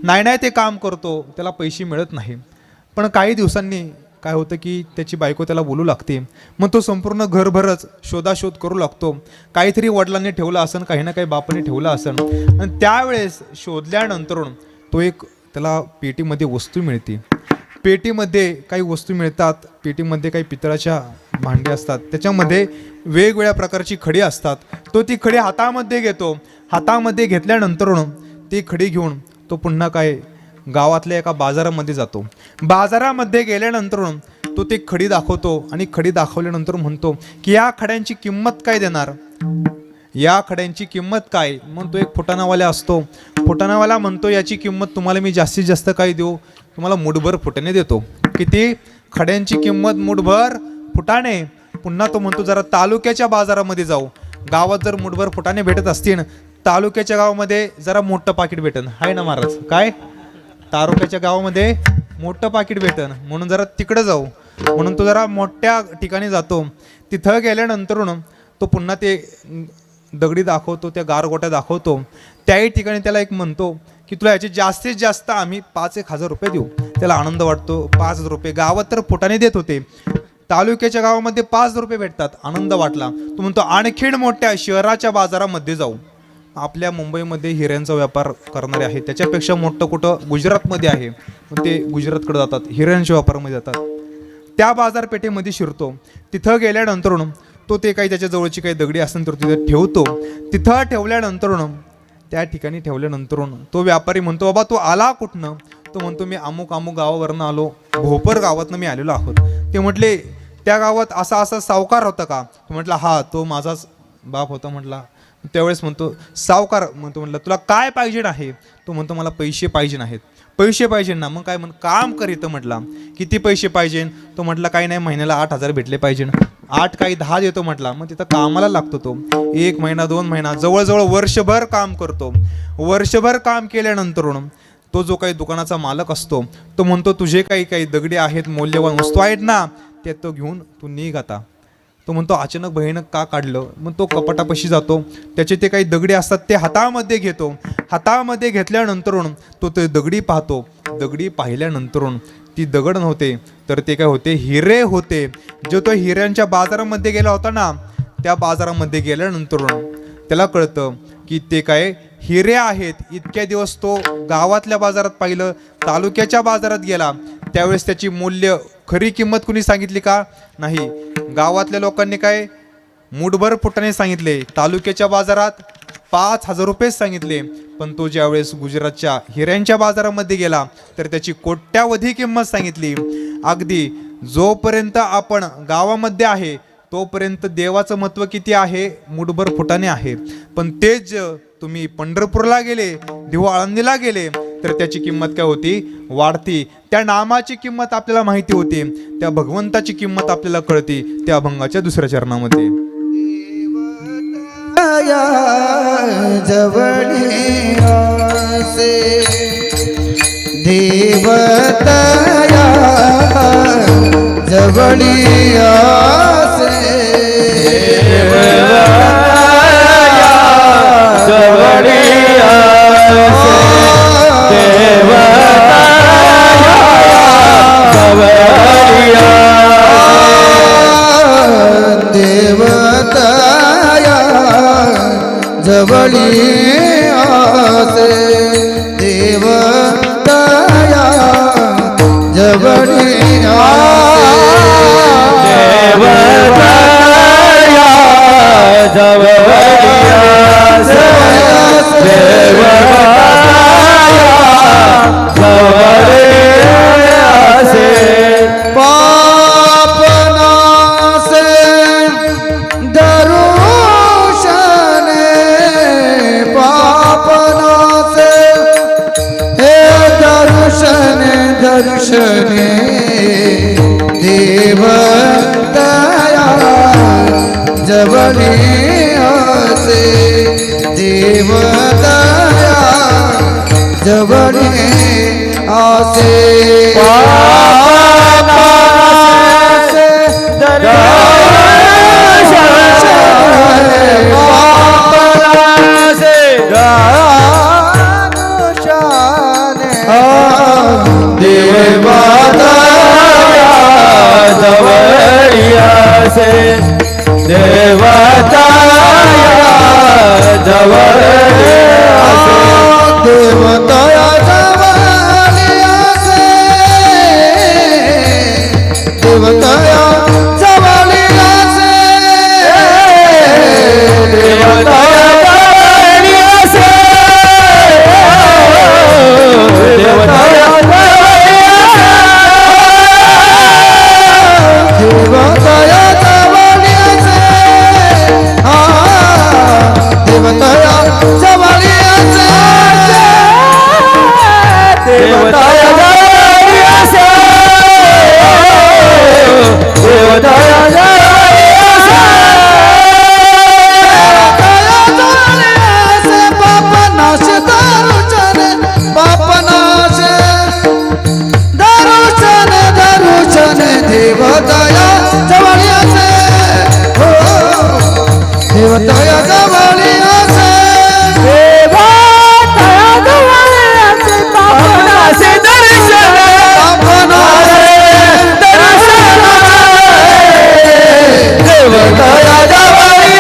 नाही ते काम करतो, त्याला पैसे मिळत नाही. पण काही दिवसांनी काय होतं की त्याची बायको त्याला बोलू लागते. मग तो संपूर्ण घरभरच शोधाशोध करू लागतो. काहीतरी वडिलांनी ठेवलं असन, काही ना काही बापाने ठेवलं असन, आणि त्यावेळेस शोधल्यानंतर तो एक त्याला पेटीमध्ये वस्तू मिळते. पेटीमध्ये काही वस्तू मिळतात, पेटीमध्ये काही पितळाच्या भांडी असतात, त्याच्यामध्ये वेगवेगळ्या प्रकारची खडी असतात. तो ती खडी हातामध्ये घेतो. हातामध्ये घेतल्यानंतर ती खडी घेऊन तो पुन्हा काय गावातल्या एका बाजारामध्ये जातो. बाजारामध्ये गेल्यानंतर तो ते खडी दाखवतो, आणि खडी दाखवल्यानंतर म्हणतो की या खड्यांची किंमत काय देणार, या खड्यांची किंमत काय. मग तो एक फुटाणावाला असतो, फुटाणावाला म्हणतो याची किंमत तुम्हाला मी जास्तीत जास्त काय देऊ, तुम्हाला मुठभर फुटाणे देतो. किती? खड्यांची किंमत मुठभर फुटाणे. पुन्हा तो म्हणतो जरा तालुक्याच्या बाजारामध्ये जाऊ, गावात जर मुठभर फुटाणे भेटत असतील, तालुक्याच्या गावामध्ये जरा मोठं पाकिट भेटन, हाय ना महाराज, काय तालुक्याच्या गावामध्ये मोठं पाकिट भेटन, म्हणून जरा तिकडं जाऊ. म्हणून तो जरा मोठ्या ठिकाणी जातो. तिथं गेल्यानंतर तो पुन्हा ते दगडी दाखवतो, त्या गारगोट्या दाखवतो. त्याही ठिकाणी त्याला एक म्हणतो की तुला याचे जास्तीत जास्त आम्ही 5,000-1,000 रुपये देऊ. त्याला आनंद वाटतो. 5,000 रुपये, गावात तर फुटाने देत होते, तालुक्याच्या गावामध्ये 5,000 रुपये भेटतात. आनंद वाटला. तो म्हणतो आणखीन मोठ्या शहराच्या बाजारामध्ये जाऊ. आपल्या मुंबईमध्ये हिऱ्यांचा व्यापार करणारे आहेत, त्याच्यापेक्षा मोठं कुठं गुजरातमध्ये आहे, मग ते गुजरातकडे जातात, हिऱ्यांच्या व्यापारामध्ये जातात. त्या बाजारपेठेमध्ये शिरतो. तिथं गेल्यानंतर तो ते काही त्याच्या जवळची काही दगडी असेल तर तिथं ठेवतो. तिथं ठेवल्यानंतर त्या ठिकाणी ठेवल्यानंतर तो व्यापारी म्हणतो बाबा तू आला कुठनं? तो म्हणतो मी अमुक अमुक गावावरनं आलो, भोपर गावातनं मी आलेलो आहोत. ते म्हटले त्या गावात असा असा सावकार होता का? तो म्हटला हा, तो माझाच बाप होता. म्हटला त्यावेळेस म्हणतो सावकार म्हणतो, म्हटलं तुला काय पाहिजे आहे? तो म्हणतो मला पैसे पाहिजे आहेत. पैसे पाहिजे ना, मग काय म्हण काम करीत. म्हटला किती पैसे पाहिजे? तो म्हटला काही नाही, महिन्याला 8,000 भेटले पाहिजे. 8 काही 10 देतो म्हटला. मग तिथं कामाला लागतो तो. 1 महिना 2 महिना जवळजवळ वर्षभर काम करतो. वर्षभर काम केल्यानंतर तो जो काही दुकानाचा मालक असतो तो म्हणतो तुझे काही दगडी आहेत, मौल्यवान वस्तू आहेत ना, ते तो घेऊन तू निघ आता. तो म्हणतो अचानक भयानक का काढलं? मग तो कपाटापाशी जातो. त्याचे ते काही दगडी असतात ते हातामध्ये घेतो. हातामध्ये घेतल्यानंतर तो ते दगडी पाहतो. दगडी पाहिल्यानंतर ती दगड नव्हते, तर ते काय होते, हिरे होते. जो तो हिऱ्यांच्या बाजारामध्ये गेला होता ना, त्या बाजारामध्ये गेल्यानंतर त्याला कळतं की ते काय हिरे आहेत. इतक्या दिवस तो गावातल्या बाजारात पाहिलं, तालुक्याच्या बाजारात गेला, त्यावेळेस त्याची मूल्य खरी किंमत कुणी सांगितली का? नाही. गावातल्या लोकांनी काय मूठभर फुटाने सांगितले, तालुक्याच्या बाजारात 5,000 रुपये सांगितले. पण तो ज्यावेळेस गुजरातच्या हिऱ्यांच्या बाजारामध्ये गेला तर त्याची कोट्यावधी किंमत सांगितली. अगदी जोपर्यंत आपण गावामध्ये आहे तोपर्यंत देवाचं महत्व किती आहे, मूठभर फुटाने आहे. पण तेच तुम्ही पंढरपूरला गेले, देहू आळंदीला गेले तर त्याची किंमत काय होती, वाढती. त्या नामाची किंमत आपल्याला माहिती होती, त्या भगवंताची किंमत आपल्याला कळते त्या अभंगाच्या दुसऱ्या चरणामध्ये. जवळी आसे देवतया जवळी आसे जवळी आसे देवतया जवळी आसे दर्शने देवतया जवळी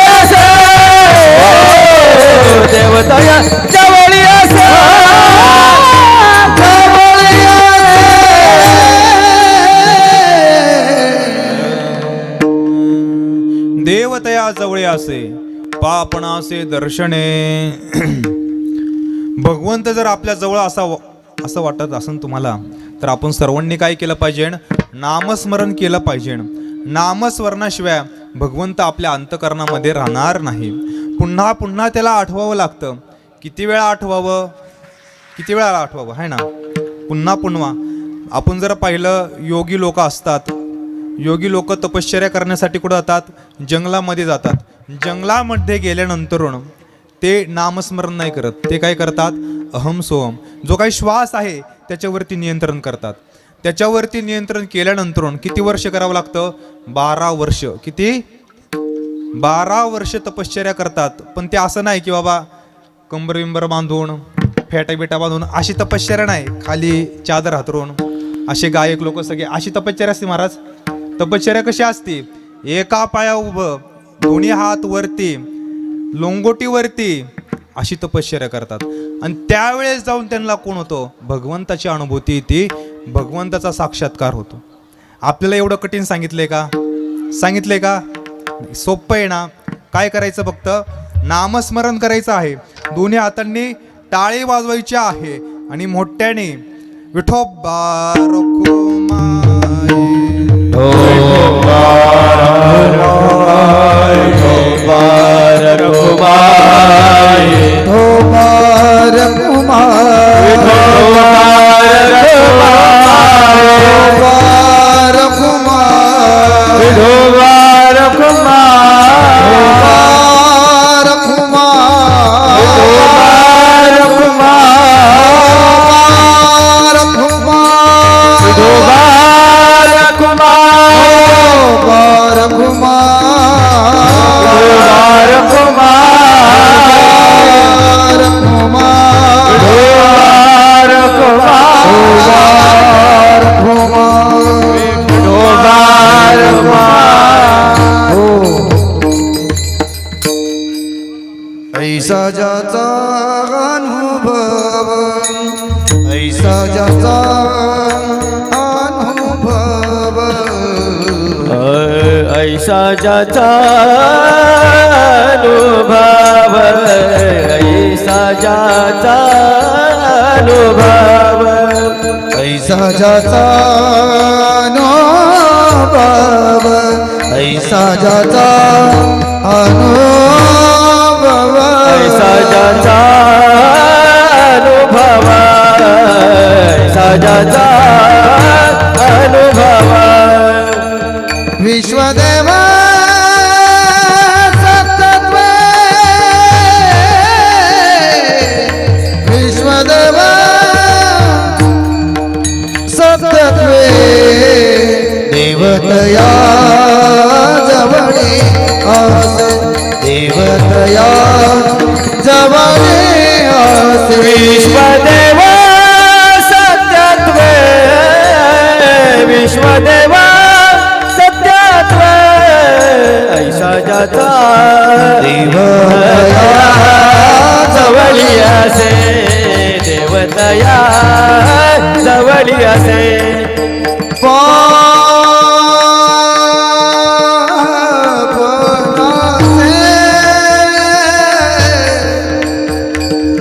आसे देवतया जवळी आसे देवतया जवळे असे पापणासे दर्शने. भगवंत जर आपल्या जवळ असं वाटत असेल तुम्हाला तर आपण सर्वांनी काय केलं पाहिजे, नामस्मरण केलं पाहिजे. नामस्मरणाशिवाय भगवंत आपल्या अंतकरणामध्ये राहणार नाही. पुन्हा पुन्हा त्याला आठवावं लागतं. किती वेळा आठवावं, किती वेळा आठवावं आहे ना, पुन्हा पुन्हा. आपण जर पाहिलं योगी लोक असतात, योगी लोक तपश्चर्या करण्यासाठी कुठं जातात, जंगलामध्ये जातात. जंगलामध्ये गेल्यानंतर ते नामस्मरण नाही करत, ते काय करतात, अहम सोहम जो काही श्वास आहे त्याच्यावरती नियंत्रण करतात. त्याच्यावरती नियंत्रण केल्यानंतर किती वर्ष करावं लागतं, 12 वर्ष. किती, 12 वर्ष तपश्चर्या करतात. पण ते असं नाही की बाबा कंबर बिंबर बांधून फेटा बिटा बांधून अशी तपश्चर्या नाही, खाली चादर हातरून असे गायक लोक सगळे अशी तपश्चर्या असते महाराज. तपश्चर्या कशी असते? एका पाया उभं, दोन्ही हात वरती, लोंगोटीवरती, अशी तपश्चर्या करतात. आणि त्यावेळेस जाऊन त्यांना कोण होतो? भगवंताची अनुभूती येते, भगवंताचा साक्षात्कार होतो. आपल्याला एवढं कठीण सांगितलंय का? सांगितलंय का? सोपं आहे ना. काय करायचं? फक्त नामस्मरण करायचं आहे. दोन्ही हातांनी टाळी वाजवायची आहे आणि मोठ्याने विठोबा रखुमाई, विठोबा रखुमाई, विठोबा रखुमाई, विठोबा रखुमाई, विठोबा ऐसा जाचा अनुभव, ऐसा जाचा अनुभव, ऐसा जाचा अनुभव, ऐसा जाचा अनुभव, ऐसा जाचा अनुभव, ऐसा जाचा अनुभव, ऐसा जाचा अनुभव, ऐसा जाचा अनुभव. विश्वदेव सत्तत्व, विश्वदेव सत्तत्व, देवतया जवळे आसे, देवतया जवळे आसे, विश्वदेव सत्यत्वे, विश्वदेव सत्यत्वे, ऐसा जाता देवतया जवळी असे, देवतया जवळी असे.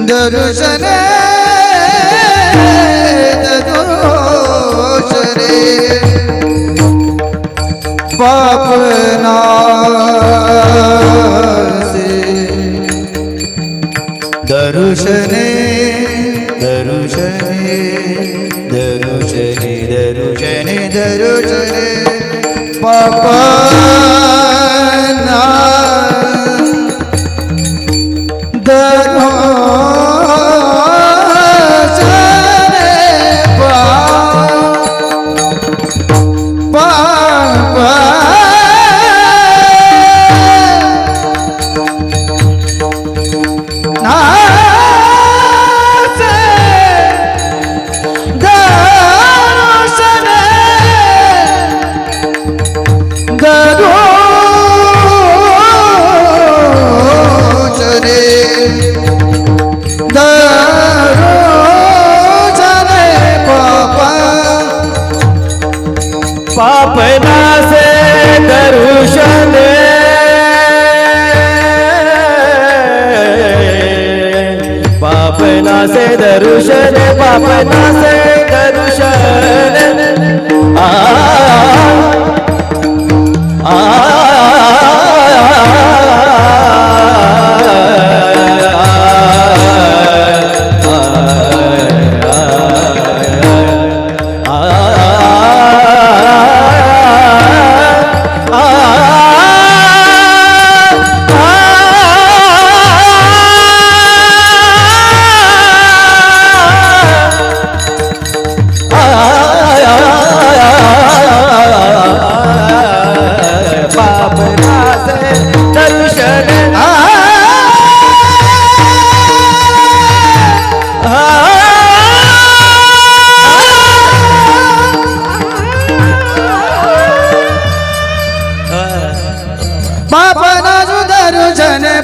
दर्शने दर्शने पापनासे, दर्शने दर्शने दर्शने दर्शने दर्शने पापना पापनासे दर्शने, पापनासे दर्शने, पापनासे दर्शने.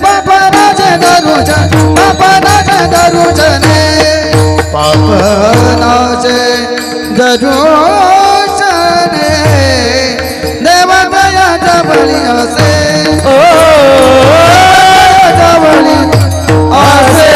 पापनाचे दरुजन पापनाचे दरुजने पापनाचे दरुजने देवतया जबली असे जबली असे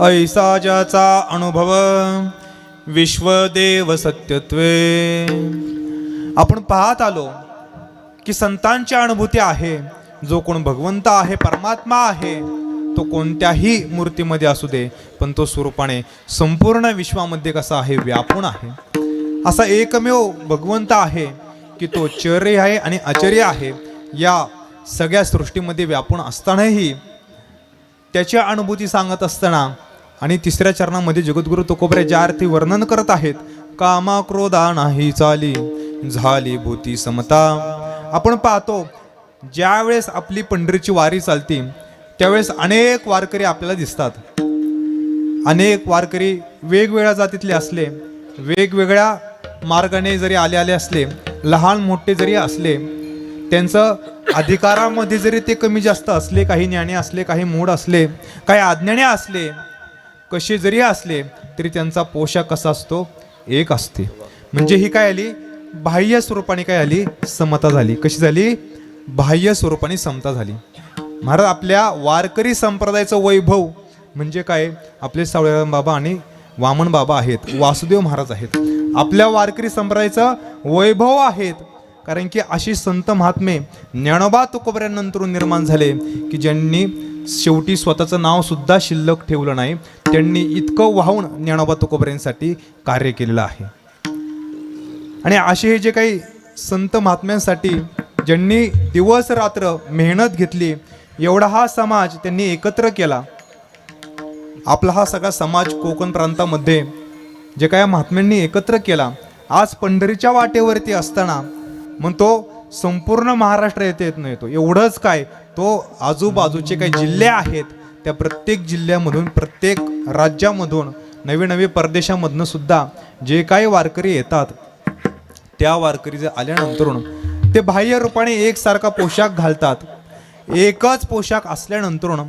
ऐसा ज्याचा अनुभव विश्वदेव सत्यत्वे. आपण पाहत आलो की संतांची अनुभूती आहे. जो कोण भगवंत आहे, परमात्मा आहे, तो कोणत्याही मूर्तीमध्ये असू दे, पण तो स्वरूपाने संपूर्ण विश्वामध्ये कसा आहे, व्यापून आहे. असा एकमेव भगवंत आहे की तो चर्य आहे आणि आचर्य आहे. या सगळ्या सृष्टीमध्ये व्यापून असतानाही त्याची अनुभूती सांगत असताना आणि तिसऱ्या चरणामध्ये जगद्गुरु तुकोबरे ज्या अर्थी वर्णन करत आहेत, कामा क्रोधा नाही चाली झाली भूती समता. आपण पाहतो ज्यावेळेस आपली पंढरीची वारी चालती त्यावेळेस अनेक वारकरी आपल्याला दिसतात. अनेक वारकरी वेगवेगळ्या जातीतले असले, वेगवेगळ्या मार्गाने जरी आले असले, लहान मोठे जरी असले, त्यांचं अधिकारामध्ये जरी ते कमी जास्त असले, काही ज्ञानी असले, काही मूढ असले, काही अज्ञानी असले, कसे जरी असले तरी त्यांचा पोशाख कसा असतो, एक असते. म्हणजे ही काय आली, बाह्य स्वरूपाने काय आली, समता झाली. कशी झाली, बाह्य स्वरूपाने समता झाली. महाराज आपल्या वारकरी संप्रदायाचं वैभव म्हणजे काय, आपले सावळेराम बाबा आणि वामन बाबा आहेत, वासुदेव महाराज आहेत, आपल्या वारकरी संप्रदायाचं वैभव आहेत. कारण की अशी संत महात्मे ज्ञानोबा तुकोबऱ्यांनंतर निर्माण झाले की ज्यांनी शेवटी स्वतःचं नाव सुद्धा शिल्लक ठेवलं नाही. त्यांनी इतकं वाहून ज्ञानोबा तुकोबऱ्यांसाठी कार्य केलेलं आहे. आणि असे हे जे काही संत महात्म्यांसाठी ज्यांनी दिवस रात्र मेहनत घेतली, एवढा हा समाज त्यांनी एकत्र केला. आपला हा सगळा समाज कोकण प्रांतामध्ये जे काही महात्म्यांनी एकत्र केला, आज पंढरीच्या वाटेवरती असताना मग तो संपूर्ण महाराष्ट्र येथे येत नाही. तो एवढंच काय, तो आजूबाजूचे काही जिल्हे आहेत त्या प्रत्येक जिल्ह्यामधून, प्रत्येक राज्यामधून, नवे नवे परदेशामधनं सुद्धा जे काही वारकरी येतात, त्या वारकरी जे आल्यानंतर ते बाह्य रूपाने एकसारखा पोशाख घालतात. एकच पोशाख असल्यानंतर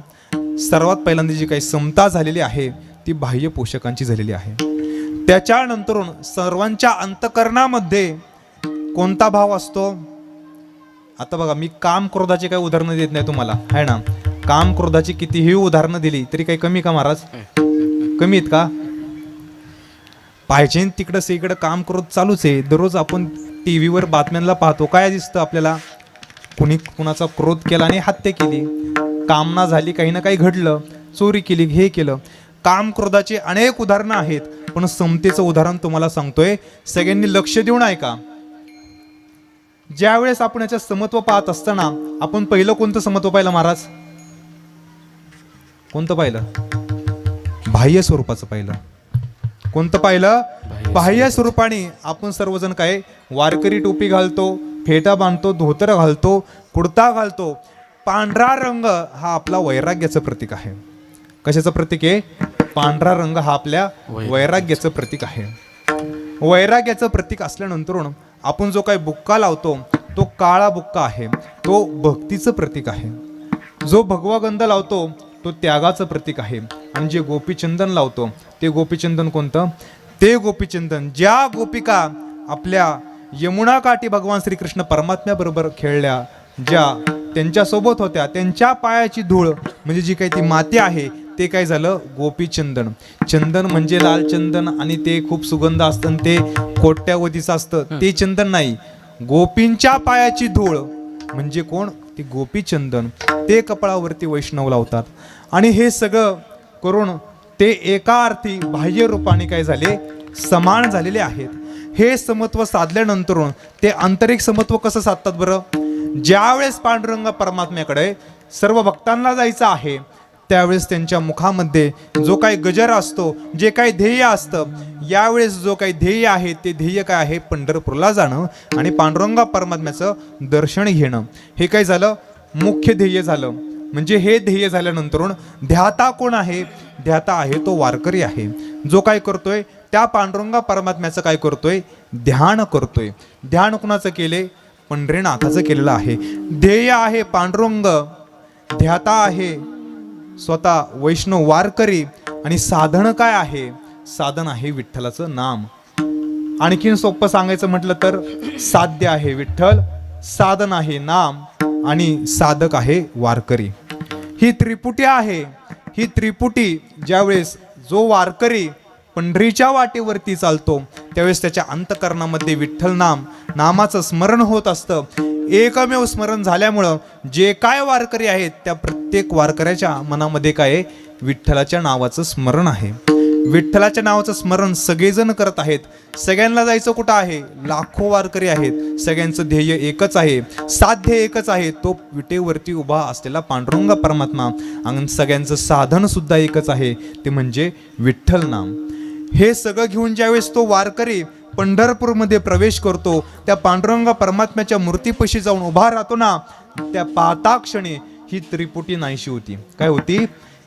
सर्वात पहिल्यांदा जी काही समता झालेली आहे ती बाह्य पोशाखांची झालेली आहे. त्याच्यानंतर सर्वांच्या अंतकरणामध्ये कोणता भाव असतो. आता बघा, मी काम क्रोधाची काही उदाहरणं देत नाही तुम्हाला, आहे ना. काम क्रोधाची कितीही उदाहरणं दिली तरी काही कमी का महाराज, कमी आहेत का. पाहिजे तिकडं इकडं काम क्रोध चालूच आहे. दररोज आपण टी व्हीवर बातम्यांना पाहतो, काय दिसतं आपल्याला, कुणाचा क्रोध केला आणि हत्या केली, कामना झाली, काही ना काही घडलं, चोरी केली, हे केलं. काम क्रोधाचे अनेक उदाहरणं आहेत. पण समतेचं उदाहरण तुम्हाला सांगतोय, सगळ्यांनी लक्ष देऊन ऐका. ज्यावेळेस आपण याच्या समत्व पाहत असताना आपण पहिलं कोणतं समत्व पाहिलं महाराज, कोणतं पाहिलं, बाह्य स्वरूपाचं पाहिलं. कोणतं पाहिलं, बाह्य स्वरूपाने आपण सर्वजण काय, वारकरी टोपी घालतो, फेटा बांधतो, धोतर घालतो, कुर्ता घालतो. पांढरा रंग हा आपला वैराग्याचं प्रतीक आहे. कशाचं प्रतीक आहे, पांढरा रंग हा आपल्या वैराग्याचं प्रतीक आहे. वैराग्याचं प्रतीक असल्यानंतर आपण जो काही बुक्का लावतो तो काळा बुक्का आहे, तो भक्तीचं प्रतीक आहे. जो भगवा गंध लावतो तो त्यागाचं प्रतीक आहे. आणि जे गोपीचंदन लावतो ते गोपीचंदन कोणतं, ते गोपीचंदन ज्या गोपिका आपल्या यमुना काठी भगवान श्रीकृष्ण परमात्म्याबरोबर खेळल्या, ज्या त्यांच्यासोबत होत्या, त्यांच्या पायाची धूळ म्हणजे जी काही ती माती आहे ते काय झालं, गोपीचंदन. चंदन म्हणजे लाल चंदन आणि ते खूप सुगंध असतं, ते कोट्यावधीचं असतं, ते चंदन नाही. गोपींच्या पायाची धूळ म्हणजे कोण, ती गोपीचंदन. ते कपाळावरती वैष्णव लावतात. आणि हे सगळं करून ते एका अर्थी बाह्य रूपाने काय झाले, समान झालेले आहेत. हे समत्व साधल्यानंतर ते आंतरिक समत्व कसं साधतात बरं, ज्यावेळेस पांडुरंग परमात्म्याकडे सर्व भक्तांना जायचं आहे त्यावेळेस त्यांच्या मुखामध्ये जो काही गजर असतो, जे काही ध्येय असतं, यावेळेस जो काही ध्येय आहे ते ध्येय काय आहे, पंढरपूरला जाणं आणि पांडुरंग परमात्म्याचं दर्शन घेणं. हे काय झालं, मुख्य ध्येय झालं. म्हणजे हे ध्येय झाल्यानंतर ध्याता कोण आहे, ध्याता आहे तो वारकरी आहे. जो काय करतोय त्या पांडुरंग परमात्म्याचं काय करतोय, ध्यान करतोय. ध्यान कुणाचं केले, पंढरीनाथाचं केलेलं आहे. ध्येय आहे पांडुरंग, ध्याता आहे स्वतः वैष्णव वारकरी आणि साधन काय आहे, साधन आहे विठ्ठलाचं नाम. आणखीन सोपं सांगायचं म्हटलं तर साध्य आहे विठ्ठल, साधन आहे नाम आणि साधक आहे वारकरी. ही त्रिपुटी आहे. ही त्रिपुटी ज्यावेळेस जो वारकरी पंढरीच्या वाटेवरती चालतो त्यावेळेस त्याच्या अंतकरणामध्ये विठ्ठल नामाचं स्मरण होत असतं. एकमेव स्मरण झाल्यामुळं जे काय वारकरी आहेत त्या प्रत्येक वारकऱ्याच्या मनामध्ये काय, विठ्ठलाच्या नावाचं स्मरण आहे. विठ्ठलाच्या नावाचं स्मरण सगळेजण करत आहेत. सगळ्यांना जायचं कुठं आहे, लाखो वारकरी आहेत. सगळ्यांचं ध्येय एकच आहे, साध्य एकच आहे, तो विटेवरती उभा असलेला पांडुरंग परमात्मा. आणि सगळ्यांचं साधन सुद्धा एकच आहे, ते म्हणजे विठ्ठल नाम. हे सगळं घेऊन ज्यावेळेस तो वारकरी पंढरपूरमध्ये प्रवेश करतो, त्या पांडुरंग परमात्म्याच्या मूर्तीपाशी जाऊन उभा राहतो ना, त्या पाहता क्षणी ही त्रिपुटी नाहीशी होती. काय होती,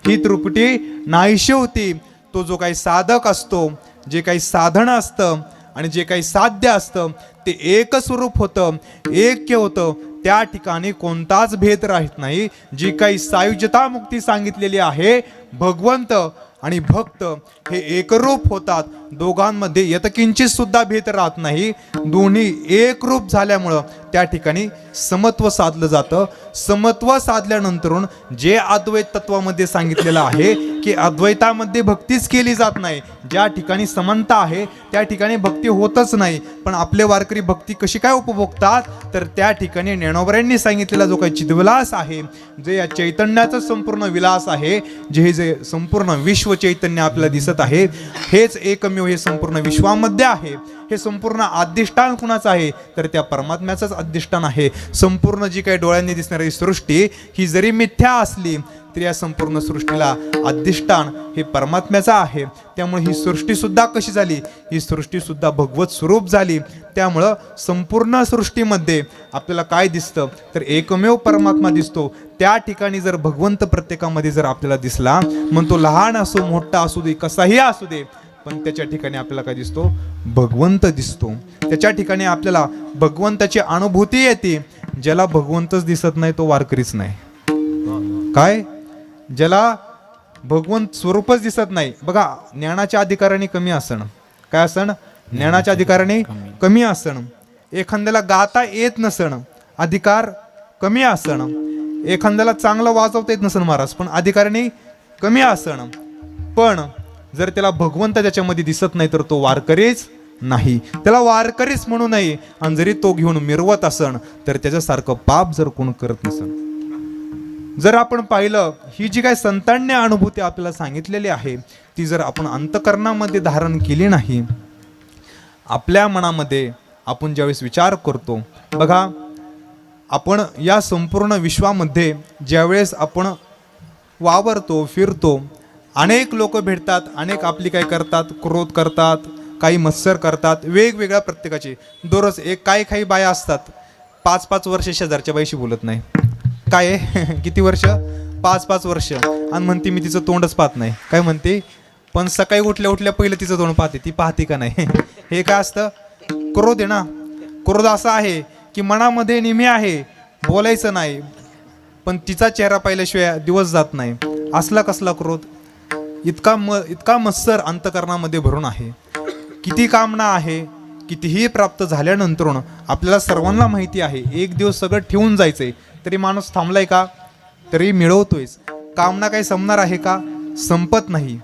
ही त्रिपुटी नाहीशी होती. तो जो काही साधक असतो, जे काही साधन असतं आणि जे काही साध्य असतं ते एक स्वरूप होतं, ऐक्य होतं. त्या ठिकाणी कोणताच भेद राहत नाही. जी काही सायुज्यता मुक्ती सांगितलेली आहे, भगवंत आणि भक्त हे एकरूप होतात. दोघांमध्ये यतकिंचित सुद्धा भेद राहत नाही. दोन्ही एकरूप झाल्यामुळं त्या ठिकाणी समत्व साधलं जातं. समत्व साधल्यानंतर जे अद्वैत तत्वामध्ये सांगितलेलं आहे की अद्वैतामध्ये भक्तीच केली जात नाही. ज्या ठिकाणी समानता आहे त्या ठिकाणी भक्ती होतच नाही. पण आपले वारकरी भक्ती कशी काय उपभोगतात, तर त्या ठिकाणी ज्ञानोबरांनी सांगितलेला जो काही चिदविलास आहे, जे या चैतन्याचं संपूर्ण विलास आहे, जे संपूर्ण विश्व चैतन्य आपल्याला दिसत आहे, हेच एकमेव हे संपूर्ण विश्वामध्ये आहे. हे संपूर्ण अधिष्ठान कुणाचं आहे, तर त्या परमात्म्याचंच अधिष्ठान आहे. संपूर्ण जी काही डोळ्यांनी दिसणारी सृष्टी ही जरी मिथ्या असली तरी या संपूर्ण सृष्टीला अधिष्ठान हे परमात्म्याचं आहे. त्यामुळे ही सृष्टी सुद्धा कशी झाली, ही सृष्टी सुद्धा भगवत स्वरूप झाली. त्यामुळं संपूर्ण सृष्टीमध्ये आपल्याला काय दिसतं, तर एकमेव परमात्मा दिसतो. त्या ठिकाणी जर भगवंत प्रत्येकामध्ये जर आपल्याला दिसला, मग तो लहान असो मोठा असू दे, कसाही असू दे, पण त्याच्या ठिकाणी आपल्याला काय दिसतो, भगवंत दिसतो. त्याच्या ठिकाणी आपल्याला भगवंताची अनुभूती येते. ज्याला भगवंतच दिसत नाही तो वारकरीच नाही. काय, ज्याला भगवंत स्वरूपच दिसत नाही, बघा ज्ञानाच्या अधिकाराने कमी असणं, काय असणं, ज्ञानाच्या अधिकाराने कमी असणं, एखाद्याला गाता येत नसणं, अधिकार कमी असणं, एखाद्याला चांगलं वाजवता येत नसणं महाराज, पण अधिकाराने कमी असणं. पण जर त्याला भगवंत त्याच्यामध्ये दिसत नाही तर तो वारकरीच नाही. त्याला वारकरीच म्हणू नये. आणि जरी तो घेऊन मिरवत असन तर त्याच्यासारखं पाप जर कोण करत नसन. जर आपण पाहिलं, ही जी काही संतांनी अनुभूती आपल्याला सांगितलेली आहे ती जर आपण अंतकरणामध्ये धारण केली नाही, आपल्या मनामध्ये आपण ज्यावेळेस विचार करतो, बघा आपण या संपूर्ण विश्वामध्ये ज्यावेळेस आपण वावरतो फिरतो, अनेक लोक भेटतात, अनेक आपली काय करतात, क्रोध करतात, काही मत्सर करतात, वेगवेगळ्या प्रत्येकाचे. दररोज एक काही बाया असतात 5-5 वर्ष शेजारच्या बाईशी बोलत नाही. काय किती वर्ष, 5-5 वर्ष, आणि म्हणते मी तिचं तोंडच पाहत नाही. काय म्हणते, पण सकाळी उठल्या पहिलं तिचं तोंड पाहते, ती पाहते का नाही. हे काय असतं, क्रोध आहे ना. क्रोध असा आहे की मनामध्ये नेहमी आहे, बोलायचं नाही, पण तिचा चेहरा पाहिल्याशिवाय दिवस जात नाही. असला कसला क्रोध, इतका मत्सर अंतकरणामध्ये भरून आहे. किती कामना आहे, कितीही प्राप्त झाल्यानंतर आपल्याला सर्वांना माहिती आहे एक दिवस सगळं ठेवून जायचंय, तरी माणूस थांबलाय का, तरी मिळवतोयच. कामना काही संपणार आहे का, संपत नाही.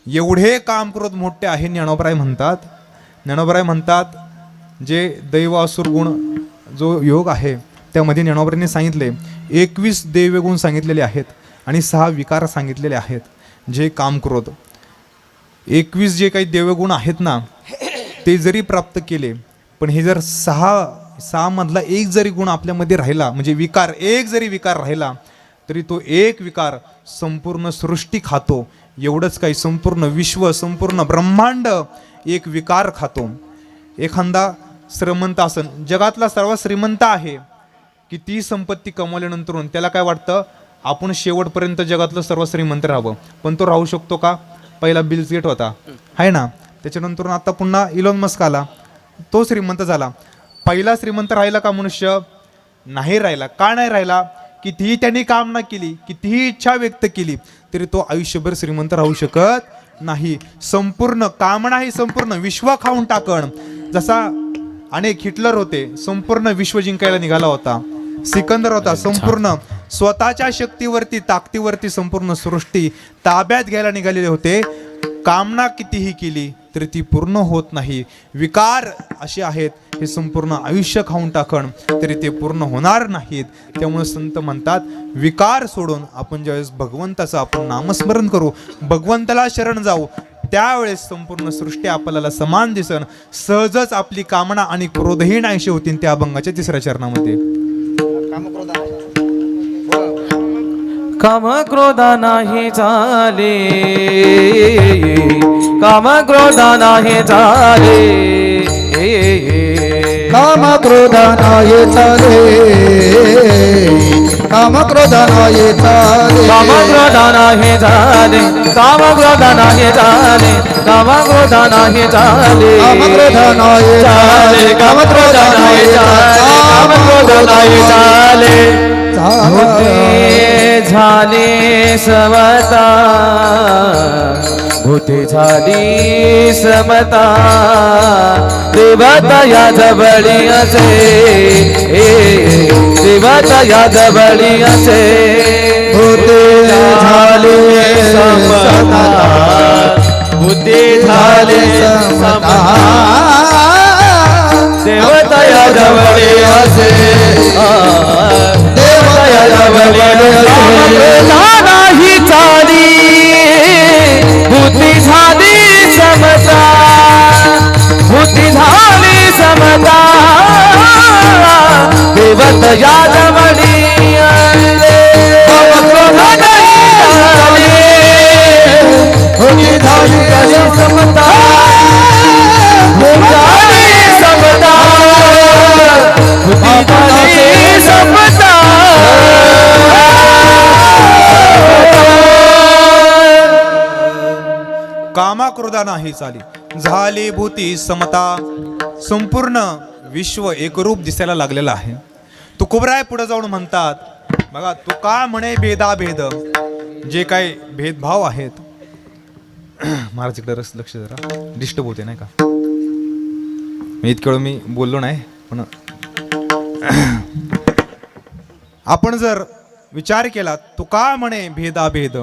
एवढे काम क्रोध मोठे आहे. ज्ञानोबराय म्हणतात जे दैव असुर गुण जो योग आहे त्यामध्ये ज्ञानोबरायांनी सांगितले 21 दैवगुण सांगितलेले आहेत आणि 6 विकार सांगितलेले आहेत. जे काम क्रोध 21 जे काही देवगुण आहेत ना ते जरी प्राप्त केले, पण हे जर 6 सहा मधला एक जरी गुण आपल्यामध्ये राहिला, म्हणजे विकार एक जरी विकार राहिला तरी तो एक विकार संपूर्ण सृष्टी खातो. एवढंच काही संपूर्ण विश्व, संपूर्ण ब्रह्मांड एक विकार खातो. एखादा श्रीमंत असन, जगातला सर्वात श्रीमंत आहे, किती संपत्ती कमवल्यानंतर त्याला काय वाटतं, आपण शेवटपर्यंत जगातलं सर्वात श्रीमंत राहावं. पण तो राहू शकतो का? पहिला बिल गेट होता, आहे ना, त्याच्यानंतर आता पुन्हा इलॉन मस्क आला, तो श्रीमंत झाला. पहिला श्रीमंत राहिला का मनुष्य? नाही राहिला. का नाही राहिला? कितीही त्यांनी कामना केली, कितीही इच्छा व्यक्त केली तरी तो आयुष्यभर श्रीमंत राहू शकत नाही. संपूर्ण कामना ही संपूर्ण विश्व खाऊन टाकण. जसा अनेक हिटलर होते, संपूर्ण विश्व जिंकायला निघाला होता. सिकंदर होता, संपूर्ण स्वतःच्या शक्तीवरती, ताकदीवरती संपूर्ण सृष्टी ताब्यात घ्यायला निघालेले होते. कामना कितीही केली तरी ती पूर्ण होत नाही. विकार असे आहेत, हे संपूर्ण आयुष्य खाऊन टाकण तरी ते पूर्ण होणार नाहीत. त्यामुळे संत म्हणतात, विकार सोडून आपण ज्यावेळेस भगवंताचं आपण नामस्मरण करू, भगवंताला शरण जाऊ, त्यावेळेस संपूर्ण सृष्टी आपल्याला समान दिसन. सहजच आपली कामना आणि क्रोधही नाहीशी होतील. त्या अभंगाच्या 3ऱ्या चरणामध्ये काम क्रोधा नाही चाले, काम क्रोधा नाही चाले, काम क्रोध नाही चाले, काम क्रोध नाही चाले, काम क्रोधा नाही चाले, काम क्रोधा नाही चाले, काम क्रोधा नाही चाले, काम क्रोध नाही चाले, काम क्रोधा नाही चाले, काम क्रोधा नाही चाले. भूते झाली समता, भूते झाली समता, देवता या जवळी असे, देवता या जवळी असे. भूते झाली समता, भूते झाली समता, देवता या जवळी असे, देवता या जवळी असे. नाही चाली, भूती झाली समता, भूती झाली समता, देवता या जवळी आले. भूती झाली समता, भूती झाली समता, भूती झाली समता. कामा क्रोधा नाही चाली, झाली भूती समता. संपूर्ण विश्व एकरूप दिसायला लागलेलं आहे. तुकोबराय पुढे जाऊन म्हणतात, बघा, तू का म्हणे भेदाभेद, जे काही भेदभाव आहेत. महाराज इकडे लक्ष जरा डिस्टर्ब होते नाही का, इतक्या वेळ मी बोललो नाही. पण आपण जर विचार केला, तू का म्हणे भेदाभेद,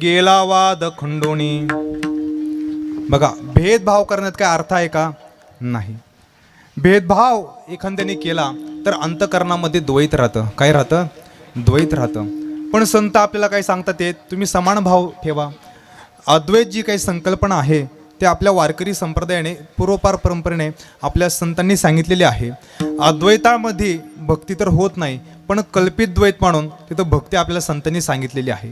गेला वाद खंडोनी. बघा, भेदभाव करण्यात काय अर्थ आहे का? नाही. भेदभाव एखाद्याने केला तर अंतकरणामध्ये द्वैत राहतं. काय राहतं? द्वैत राहतं. पण संत आपल्याला काय सांगतात, ते तुम्ही समान भाव ठेवा. अद्वैत जी काही संकल्पना आहे ते आपल्या वारकरी संप्रदायाने पूर्वपार परंपरेने आपल्या संतांनी सांगितलेले आहे. अद्वैतामध्ये भक्ती तर होत नाही, पण कल्पित द्वैत म्हणून तिथं भक्ती आपल्याला संतांनी सांगितलेली आहे.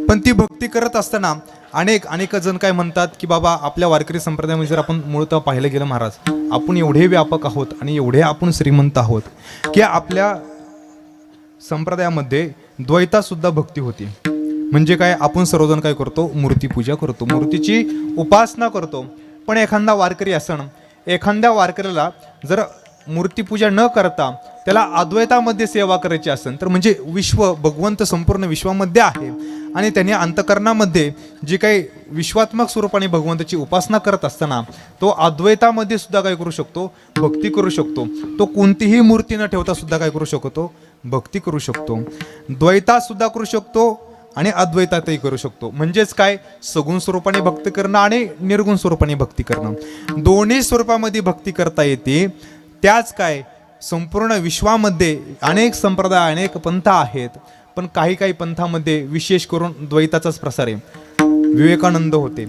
पण ती भक्ती करत असताना अनेक जण काय म्हणतात की बाबा, आपल्या वारकरी संप्रदायामध्ये जर आपण मूळतः पाहिलं गेलं महाराज, आपण एवढे व्यापक आहोत आणि एवढे आपण श्रीमंत आहोत की आपल्या संप्रदायामध्ये द्वैता सुद्धा भक्ती होती. म्हणजे काय, आपण सर्वजण काय करतो? मूर्तीपूजा करतो, मूर्तीची उपासना करतो. पण एखादा वारकरी असण, एखाद्या वारकऱ्याला जर मूर्तीपूजा न करता त्याला अद्वैतामध्ये सेवा करायची असेल तर, म्हणजे विश्व, भगवंत संपूर्ण विश्वामध्ये आहे आणि त्याने अंतकरणामध्ये जी काही विश्वात्मक स्वरूपाने भगवंताची उपासना करत असताना तो अद्वैतामध्ये सुद्धा काय करू शकतो? भक्ती करू शकतो. तो कोणतीही मूर्ती न ठेवता सुद्धा काय करू शकतो? भक्ती करू शकतो. द्वैतात सुद्धा करू शकतो आणि अद्वैतातही करू शकतो. म्हणजेच काय, सगुण स्वरूपाने भक्ती करणं आणि निर्गुण स्वरूपाने भक्ती करणं, दोन्ही स्वरूपामध्ये भक्ती करता येते. त्याच काय, संपूर्ण विश्वामध्ये अनेक संप्रदाय, अनेक पंथ आहेत, पण काही पंथामध्ये विशेष करून द्वैताचाच प्रसार आहे. विवेकानंद होते,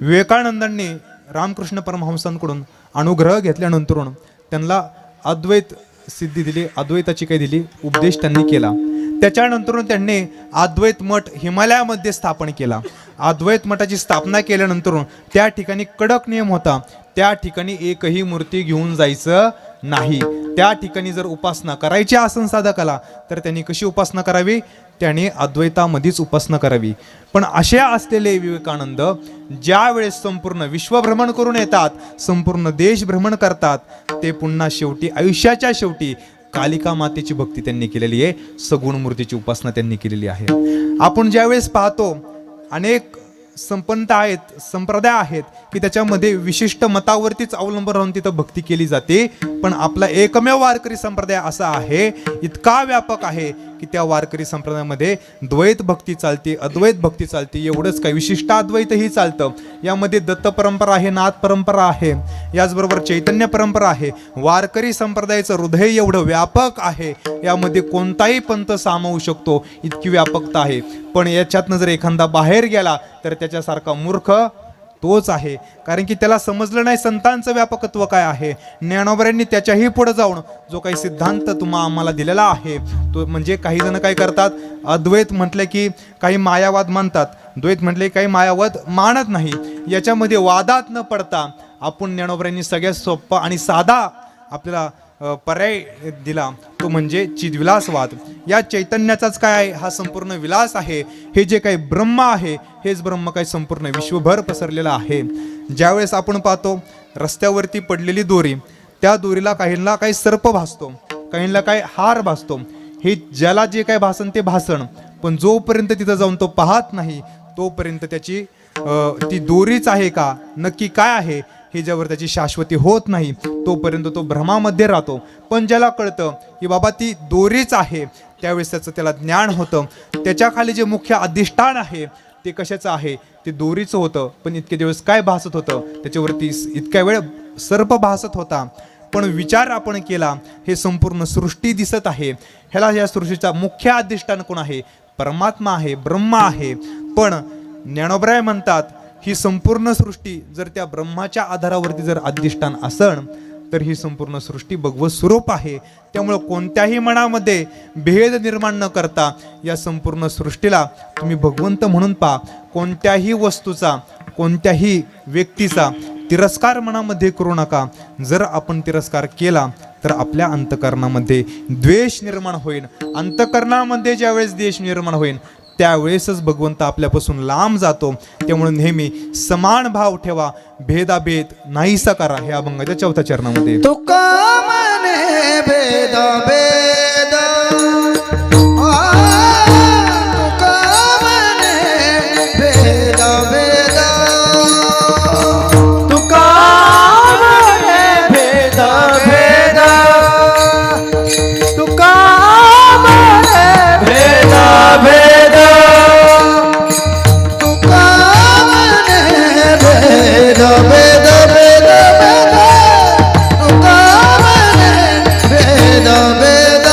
विवेकानंदांनी रामकृष्ण परमहंसांकडून अनुग्रह घेतल्यानंतर त्यांना अद्वैत सिद्धी दिली, अद्वैताची काय दिली, उपदेश त्यांनी केला. त्याच्यानंतर त्यांनी अद्वैत मठ हिमालयामध्ये स्थापन केला. अद्वैत मठाची स्थापना केल्यानंतर त्या ठिकाणी कडक नियम होता, त्या ठिकाणी एकही मूर्ती घेऊन जायचं नाही. त्या ठिकाणी जर उपासना करायची असेल साधकाला तर त्यांनी कशी उपासना करावी, त्याने अद्वैतामध्येच उपासना करावी. पण असे असलेले विवेकानंद ज्या वेळेस संपूर्ण विश्वभ्रमण करून येतात, संपूर्ण देश भ्रमण करतात, ते पुन्हा शेवटी आयुष्याच्या शेवटी कालिका मातेची भक्ती त्यांनी केलेली आहे, सगुण मूर्तीची उपासना त्यांनी केलेली आहे. आपण ज्यावेळेस पाहतो अनेक संपन्नता आहेत, संप्रदाय आहेत की त्याच्यामध्ये विशिष्ट मतावरतीच अवलंबून राहून तिथं भक्ती केली जाते. पण आपला एकमेव वारकरी संप्रदाय असा आहे, इतका व्यापक आहे की त्या वारकरी संप्रदायामध्ये द्वैत भक्ती चालते, अद्वैत भक्ती चालते. एवढंच काय, विशिष्ट अद्वैतही चालतं. यामध्ये दत्त परंपरा आहे, नाथ परंपरा आहे, याचबरोबर चैतन्य परंपरा आहे. वारकरी संप्रदायाचं हृदय एवढं व्यापक आहे, यामध्ये कोणताही पंथ सामावू शकतो, इतकी व्यापकता आहे. पण याच्यातनं जर एखादा बाहेर गेला तर त्याच्यासारखा मूर्ख तोच आहे, कारण की त्याला समजलं नाही संतांचं व्यापकत्व काय आहे. ज्ञानोबरांनी त्याच्याही पुढे जाऊन जो काही सिद्धांत आम्हाला दिलेला आहे तो म्हणजे, काही जण काय करतात, अद्वैत म्हटलं की काही मायावाद मानतात, द्वैत म्हटले काही मायावाद मानत नाही. याच्यामध्ये वादात न पडता आपण ज्ञानोबरांनी सगळ्यात सोपा आणि साधा आपल्याला पर्याय दिला, तो म्हणजे चिद्विलासवाद. या चैतन्याचाच काय आहे, हा संपूर्ण विलास आहे. हे जे काही ब्रह्म आहे, हेच ब्रह्म काही संपूर्ण विश्वभर पसरलेलं आहे. ज्यावेळेस आपण पाहतो रस्त्यावरती पडलेली दोरी, त्या दोरीला काहींना काही सर्प भासतो, काहींना काही हार भासतो. हे ज्याला जे काही भासन ते भासन, पण जोपर्यंत तिथं जाऊन तो पाहत नाही तोपर्यंत त्याची ती दोरीच आहे का, नक्की काय आहे हे ज्यावर त्याची शाश्वती होत नाही, तोपर्यंत तो भ्रमामध्ये राहतो. पण ज्याला कळतं की बाबा ती दोरीच आहे, त्यावेळेस त्याला ज्ञान होतं. त्याच्या खाली जे मुख्य अधिष्ठान आहे ते कशाचं आहे, ते दोरीचं होतं. पण इतके दिवस काय भासत होतं, त्याच्यावरती इतक्या वेळ सर्प भासत होता. पण विचार आपण केला, हे संपूर्ण सृष्टी दिसत आहे, ह्याला या सृष्टीचा मुख्य अधिष्ठान कोण आहे, परमात्मा आहे, ब्रह्म आहे. पण ज्ञानोबराय म्हणतात ही संपूर्ण सृष्टी जर त्या ब्रह्माच्या आधारावरती जर अधिष्ठान असन तर ही संपूर्ण सृष्टी भगवत स्वरूप आहे. त्यामुळे कोणत्याही मनामध्ये भेद निर्माण न करता या संपूर्ण सृष्टीला तुम्ही भगवंत म्हणून पहा. कोणत्याही वस्तूचा, कोणत्याही व्यक्तीचा तिरस्कार मनामध्ये करू नका. जर आपण तिरस्कार केला तर आपल्या अंतकरणामध्ये द्वेष निर्माण होईल. अंतकरणामध्ये ज्यावेळेस द्वेष निर्माण होईल त्यावेळेसच भगवंत आपल्यापासून लांब जातो. त्यामुळे नेहमी समान भाव ठेवा, भेदाभेद नाहीसा करा. हे अभंगाच्या 4थ्या चरणामध्ये. तुका मने भेदाभेद, तुका मने भेदाभेद, तुका म्हणे भेदभेद, तुका म्हणे भेदभेद, भेद भेद भेद भेद, तुका मने भेद भेद,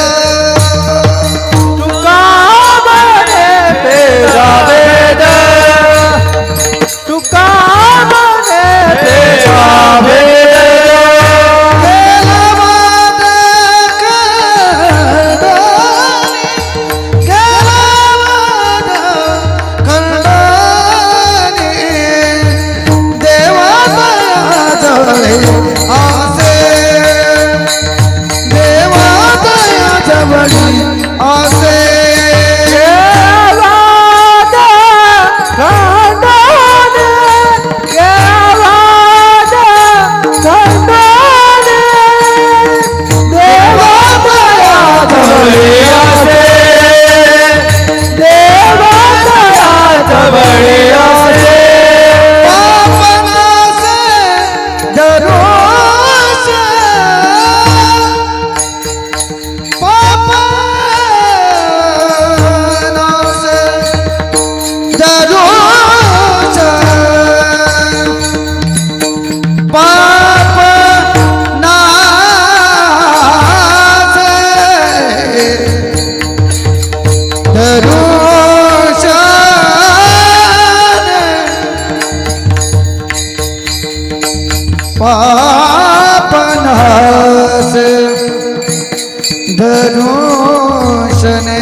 दर्शने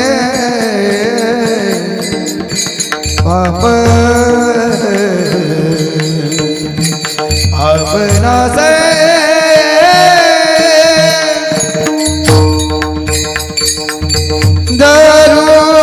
पाप अपना से दर्शने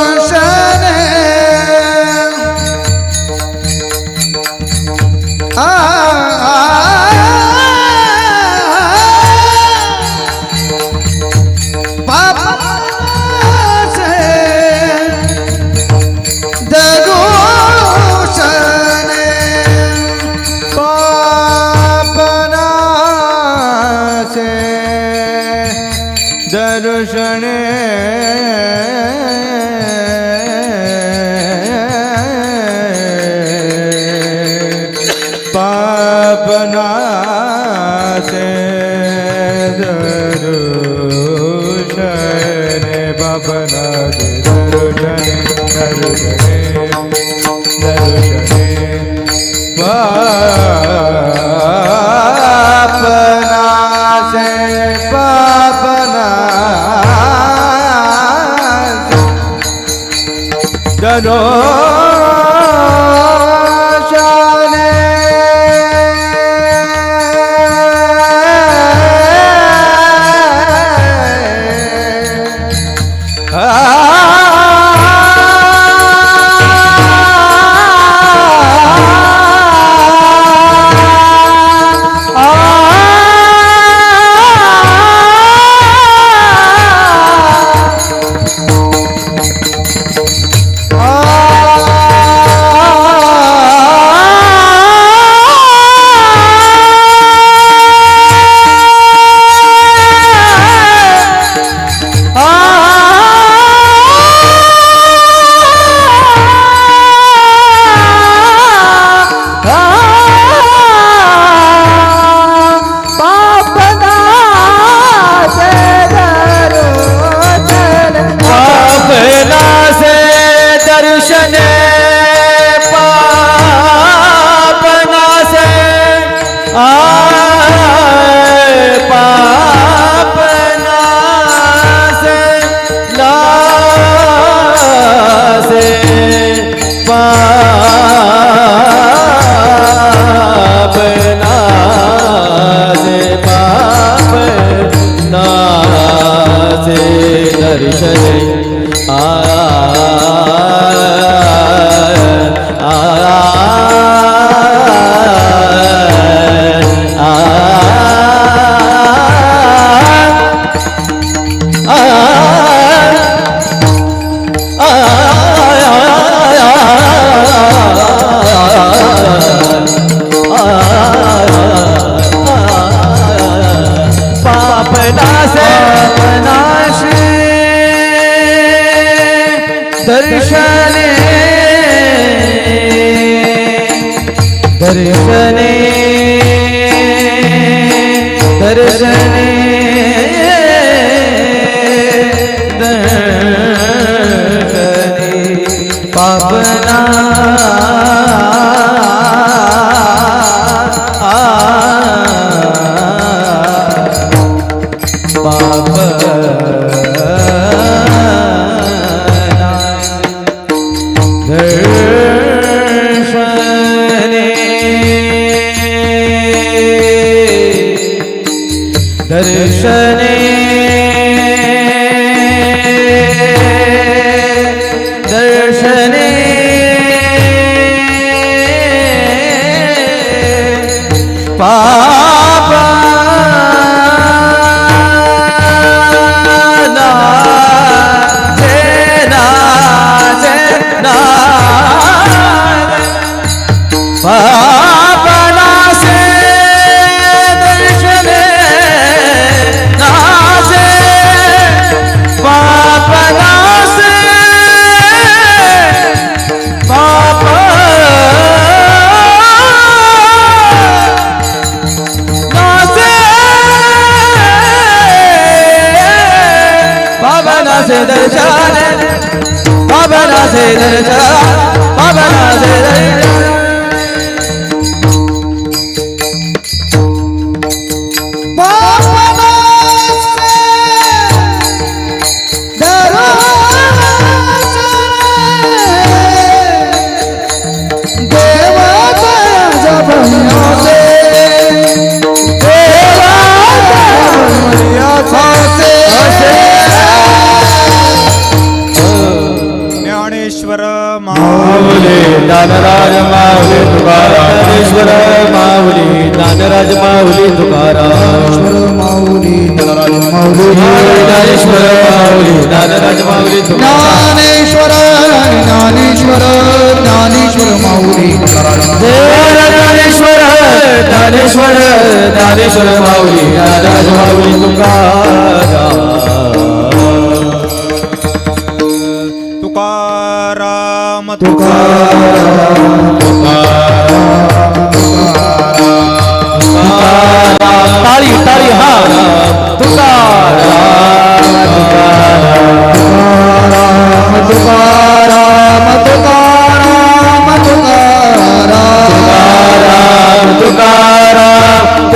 दर्शने पापना से दर्शने पापना से दर्शने दर्शने दर्शने पापना से पापना दर्शने दर्शने दर्शने दर्शने पापना दर्शने दर्शने पापना पापना से दर्शने नाचे पापना से पाप नाचे पापना से दर्शने पापना से दर्शन पापना से दर्शन पापना से दर्शन माऊली ज्ञानराज माऊली तुकाराम ज्ञानेश्वर माऊली ज्ञानराज माऊली तुकाराम माऊली ज्ञानराज माऊली ज्ञानेश्वर माऊली ज्ञानराज माऊली तुकाराम ज्ञानेश्वर ज्ञानेश्वर ज्ञानेश्वर माऊली ज्ञानेश्वर ज्ञानेश्वर ज्ञानेश्वर माऊली ज्ञानराज माऊली तुकाराम तुकाराम ताळी ताळी हा तुकाराम तुकाराम तुकाराम तुकाराम तुकाराम तुकाराम तुकाराम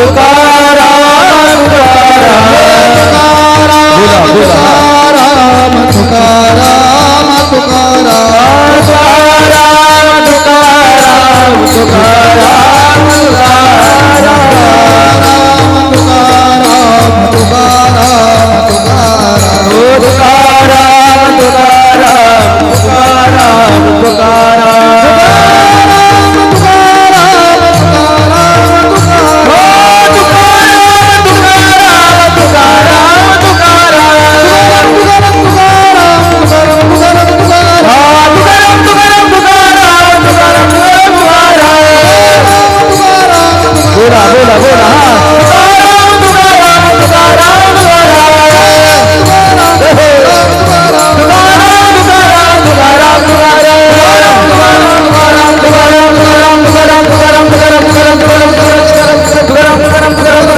तुकाराम तुकाराम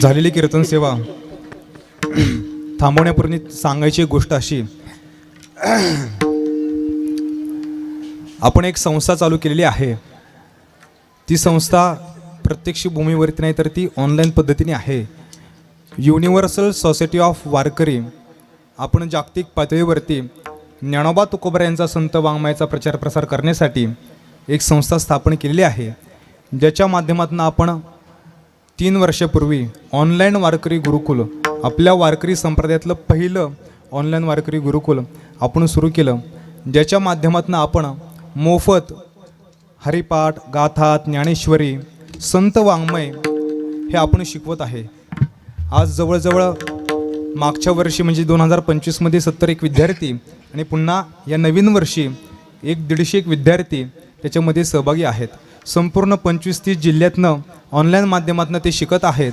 झालेली कीर्तन सेवा थांबवण्यापूर्वी सांगायची गोष्ट अशी, आपण एक संस्था चालू केलेली आहे. ती संस्था प्रत्यक्ष भूमीवरती नाही तर ती ऑनलाईन पद्धतीने आहे. युनिव्हर्सल सोसायटी ऑफ वारकरी. आपण जागतिक पातळीवरती ज्ञानोबा तुकोबरा यांचा संत वाङ्मयाचा प्रचार प्रसार करण्यासाठी एक संस्था स्थापन केलेली आहे, ज्याच्या माध्यमातून आपण 3 वर्षापूर्वी ऑनलाईन वारकरी गुरुकुल, आपल्या वारकरी संप्रदायातलं पहिलं ऑनलाईन वारकरी गुरुकुल आपण सुरू केलं, ज्याच्या माध्यमातून आपण मोफत हरिपाठ, गाथा, ज्ञानेश्वरी, संत वाङ्मय हे आपण शिकवत आहे. आज जवळजवळ मागच्या वर्षी म्हणजे 2025मध्ये 71 विद्यार्थी आणि पुन्हा या नवीन वर्षी 150 विद्यार्थी त्याच्यामध्ये सहभागी आहेत. संपूर्ण 25-30 जिल्ह्यातनं ऑनलाईन माध्यमातून ते शिकत आहेत.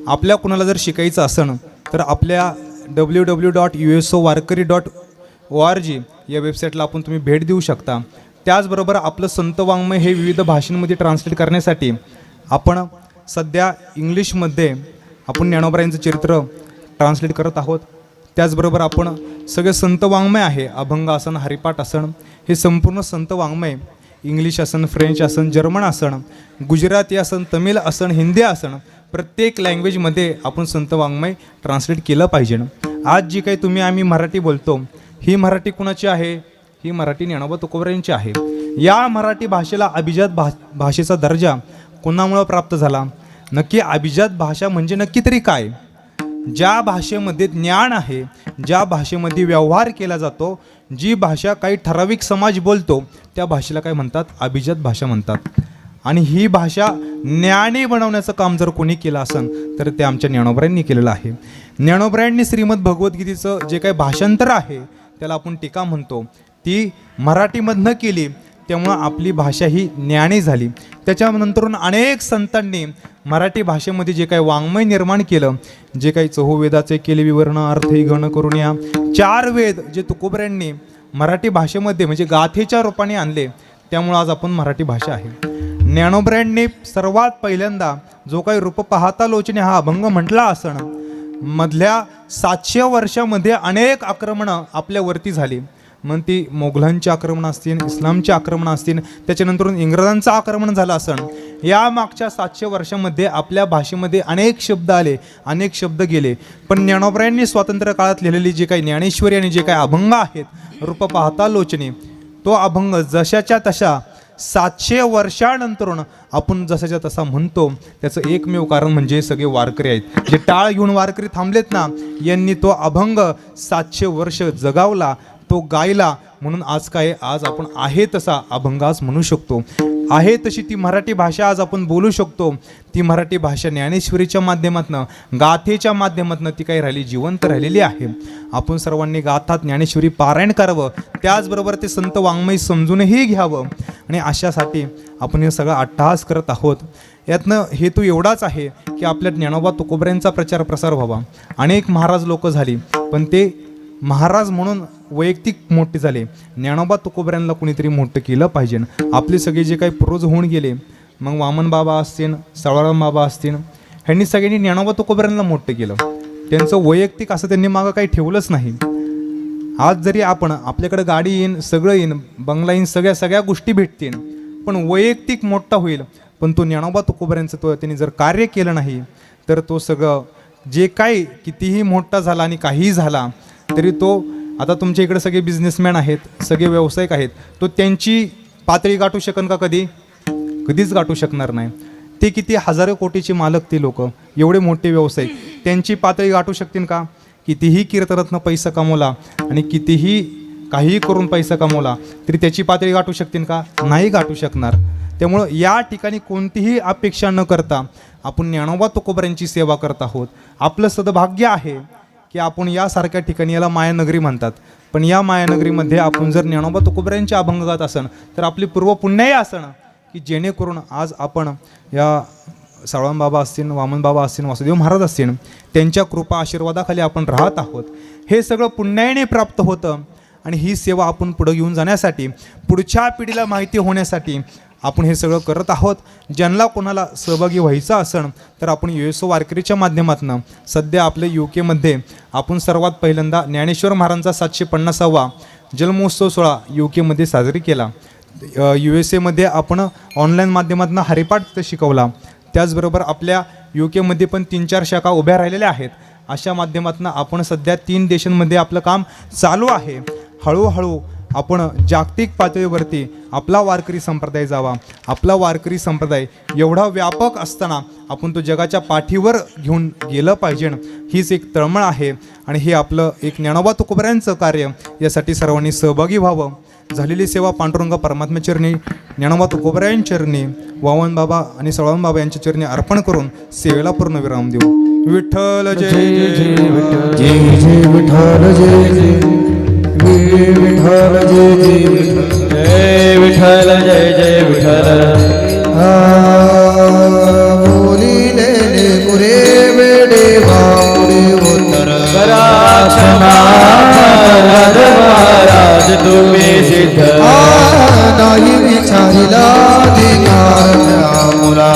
आपल्या कुणाला जर शिकायचं असेल तर आपल्या www.usovarkari.org या वेबसाईटला आपण तुम्ही भेट देऊ शकता. त्याचबरोबर आपलं संत वाङ्मय हे विविध भाषांमध्ये ट्रान्सलेट करण्यासाठी आपण सध्या इंग्लिशमध्ये आपण ज्ञानोबा यांचं चरित्र ट्रान्सलेट करत आहोत. त्याचबरोबर आपण सगळे संत वाङ्मय आहे, अभंग असन, हरिपाठ असन, हे संपूर्ण संत वाङ्मय इंग्लिश असन, फ्रेंच असन, जर्मन असन, गुजराती असन, तमिळ असन, हिंदी असन, प्रत्येक लँग्वेजमध्ये आपण संत वाङ्मय ट्रान्सलेट केलं पाहिजे. आज जी काही तुम्ही आम्ही मराठी बोलतो, ही मराठी कुणाची आहे? ही मराठी ज्ञानोबा तुकोबरा यांची आहे. या मराठी भाषेला अभिजात भाषेचा दर्जा कोणामुळे प्राप्त झाला? नक्की अभिजात भाषा म्हणजे नक्की तरी काय? ज्या भाषेमध्ये ज्ञान आहे, ज्या भाषेमध्ये व्यवहार केला जातो, जी भाषा काही ठराविक समाज बोलतो, त्या भाषेला काय म्हणतात? अभिजात भाषा म्हणतात. आणि ही भाषा ज्ञानी बनवण्याचं काम जर कोणी केलं असेल तर ते आमच्या ज्ञानोबा यांनी केलेलं आहे. ज्ञानोबा यांनी श्रीमद भगवद्गीतेचं जे काही भाषांतर आहे त्याला आपण टीका म्हणतो, ती मराठीमधनं केली, त्यामुळं आपली भाषा ही ज्ञानी झाली. त्याच्यानंतरून अनेक संतांनी मराठी भाषेमध्ये जे काही वाङ्मय निर्माण केलं, जे काही चहुवेदाचे केले विवरण, अर्थ गण करून या 4 वेद जे तुकोबरा यांनी मराठी भाषेमध्ये म्हणजे गाथेच्या रूपाने आणले, त्यामुळं आज आपण मराठी भाषा आहे. ज्ञानोबा यांनी सर्वात पहिल्यांदा जो काही रूप पाहता लोचने हा अभंग म्हटला असण, मधल्या 700 वर्षामध्ये अनेक आक्रमणं आपल्यावरती झाली. मग ती मोगलांची आक्रमण असतील, इस्लामची आक्रमण असतील, त्याच्यानंतरून इंग्रजांचं आक्रमण झालं असन. या मागच्या 700 वर्षामध्ये आपल्या भाषेमध्ये अनेक शब्द आले, अनेक शब्द गेले. पण ज्ञानोबा यांनी स्वातंत्र्य काळात लिहिलेली जे काही ज्ञानेश्वरी आणि जे काही अभंग आहेत रूप पाहता लोचने, तो अभंग जशाच्या तशा 700 वर्षानंतरून आपण जसाच्या तसा म्हणतो, त्याचं एकमेव कारण म्हणजे सगळे वारकरी आहेत. जे टाळ घेऊन वारकरी थांबलेत ना, यांनी तो अभंग 700 वर्ष जगावला, तो गायला, म्हणून आज आपण आहे तसा अभंग आज म्हणू शकतो. आहे तशी ती मराठी भाषा आज आपण बोलू शकतो. ती मराठी भाषा ज्ञानेश्वरीच्या माध्यमातनं, गाथेच्या माध्यमातनं ती काही राहिली, जिवंत राहिलेली आहे. आपण सर्वांनी गाथा ज्ञानेश्वरी पारायण करावं, त्याचबरोबर ते संत वाङ्मय समजूनही घ्यावं. आणि अशासाठी आपण हे सगळं अट्टहास करत आहोत. यातनं हेतू एवढाच आहे की आपल्या ज्ञानोबा तुकोबऱ्यांचा प्रचार प्रसार व्हावा. अनेक महाराज लोक झाली, पण ते महाराज म्हणून वैयक्तिक मोठे झाले. ज्ञानोबा तुकोबऱ्यांना कुणीतरी मोठं केलं पाहिजे. आपले सगळे जे काही पूर्वज होऊन गेले, मग वामन बाबा असतील, सावळाराम बाबा असतील, ह्यांनी सगळ्यांनी ज्ञानोबा तुकोबऱ्यांना मोठं केलं. त्यांचं वैयक्तिक असं त्यांनी मागं काही ठेवलंच नाही. आज जरी आपल्याकडे गाडी येईन, सगळं येईन, बंगला येईन, सगळ्या गोष्टी भेटतील, पण वैयक्तिक मोठा होईल, पण तो ज्ञानोबा तुकोबऱ्यांचं तो त्यांनी जर कार्य केलं नाही, तर तो सगळं जे काही कितीही मोठा झाला आणि काहीही झाला तरी तो, आता तुमच्या इकडे सगळे बिझनेसमॅन आहेत, सगळे व्यावसायिक आहेत, तो त्यांची पातळी गाठू शकेल का? कधीच गाठू शकणार नाही. ते किती हजारो कोटीचे मालक, ते लोक एवढे मोठे व्यावसायिक, त्यांची पातळी गाठू शकतील का? कितीही कीर्तनातनं पैसा कमवला आणि कितीही काहीही करून पैसा कमवला तरी त्याची पातळी गाठू शकतील का? नाही गाठू शकणार. त्यामुळं या ठिकाणी कोणतीही अपेक्षा न करता आपण ज्ञानोबा तुकोबऱ्यांची सेवा करत आहोत. आपलं सद्भाग्य आहे की आपण यासारख्या ठिकाणी, याला मायानगरी म्हणतात, पण या मायानगरीमध्ये आपण जर ज्ञानोबा तुकोबऱ्यांच्या अभंग गात असन तर आपली पूर्व पुण्याही असणं की जेणेकरून आज आपण या सावळाम बाबा असतील, वामन बाबा असतील, वासुदेव महाराज असतील, त्यांच्या कृपा आशीर्वादाखाली आपण राहत आहोत. हे सगळं पुण्याने प्राप्त होतं. आणि ही सेवा आपण पुढं घेऊन जाण्यासाठी, पुढच्या पिढीला माहिती होण्यासाठी आपण हे सगळं करत आहोत. ज्यांना कोणाला सहभागी व्हायचं असेल तर आपण USO वारकरीच्या माध्यमातून सध्या आपल्या UK आपण सर्वात पहिल्यांदा ज्ञानेश्वर महाराजांचा 750वा जन्मोत्सव सोहळा UK साजरी केला. USA आपण ऑनलाईन माध्यमातून हरिपाठ शिकवला. त्याचबरोबर आपल्या UK पण 3-4 शाखा उभ्या राहिलेल्या आहेत. अशा माध्यमातून आपण सध्या 3 देशांमध्ये आपलं काम चालू आहे. हळूहळू आपण जागतिक पातळीवरती आपला वारकरी संप्रदाय जावा. आपला वारकरी संप्रदाय एवढा व्यापक असताना आपण तो जगाच्या पाठीवर घेऊन गेलं पाहिजे, हीच एक तळमळ आहे. आणि हे आपलं एक ज्ञानोबा तुकोबऱ्यांचं कार्य, यासाठी सर्वांनी सहभागी व्हावं. झालेली सेवा पांडुरंग परमात्म्या चरणी, ज्ञानोबा तुकोबऱ्यांच्या चरणी, वामन बाबा आणि सावळाम बाबा यांच्या चरणी अर्पण करून सेवेला पूर्ण विराम देऊ. विठ्ठल जय जय जय जय विठ्ठल जय जय विठ्ठल जय जय विठ्ठल जय जय विठ्ठल. बोलिले गुरे वेडे वापुरे उत्तर क्षमा महाराज तुम्ही सिद्ध, नाही विचारिला अधिकार मुला.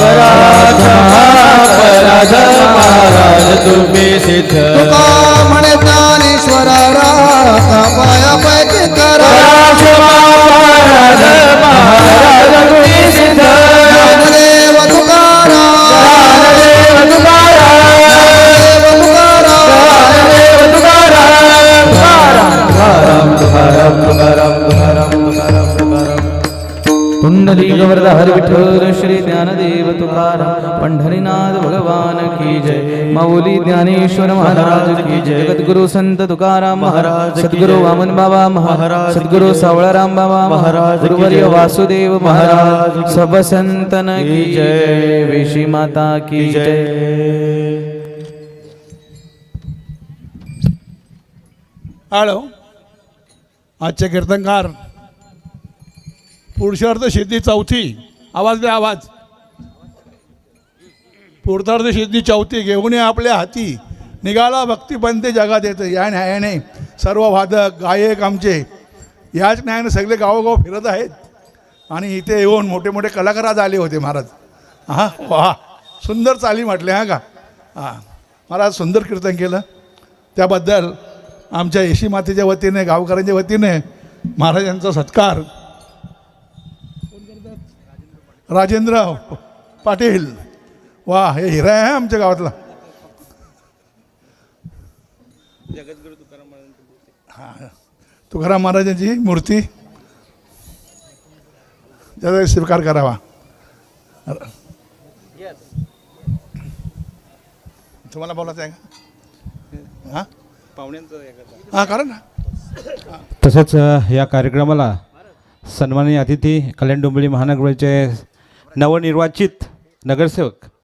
महाराज तुम्ही सिद्ध, तुका म्हणे ज्ञानेश्वराला पाया पैकी करा. महाराज तुम्ही सिद्ध, ज्ञानदेव तुकाराम, ज्ञानदेव पुंडली गोवर्धा हरि विठ्ठल श्री ज्ञानदेव तुकाराम. पंढरीनाथ भगवान की जय. माऊली ज्ञानेश्वर महाराज की जय. जगद्गुरु संत तुकाराम महाराज, सद्गुरु वामन बाबा महाराज, सद्गुरु सावळाराम बाबा महाराज, गुरुवर्य वासुदेव महाराज, सब संतन की जय. वेशी माता की जय. हॅलो, आजचे कीर्तनकार पुरुषार्थ सिद्धी 4थी, आवाज दे आवाज. पुरुषार्थ सिद्धी 4थी घेऊन आपल्या हाती निघाला भक्तिपंथी जगात येतं. या न्यायाने सर्व वादक गायक आमचे याच न्यायाने सगळे गावोगाव फिरत आहेत. आणि इथे येऊन मोठे मोठे कलाकार आज आले होते महाराज. हां वा, सुंदर चाली म्हटले. हां का, हां महाराज सुंदर कीर्तन केलं. त्याबद्दल आमच्या येशी मातेच्या वतीने, गावकऱ्यांच्या वतीने महाराजांचा सत्कार. राजेंद्र पाटील, वा, हे हिरा आहे आमच्या गावातला. हां, तुकाराम महाराजांची मूर्ती त्याचा स्वीकार करावा. तुम्हाला बोलायचं आहे का? हां करा ना. तसेच या कार्यक्रमाला सन्माननीय अतिथी कल्याण डोंबिवली महानगरचे नवनिर्वाचित नगरसेवक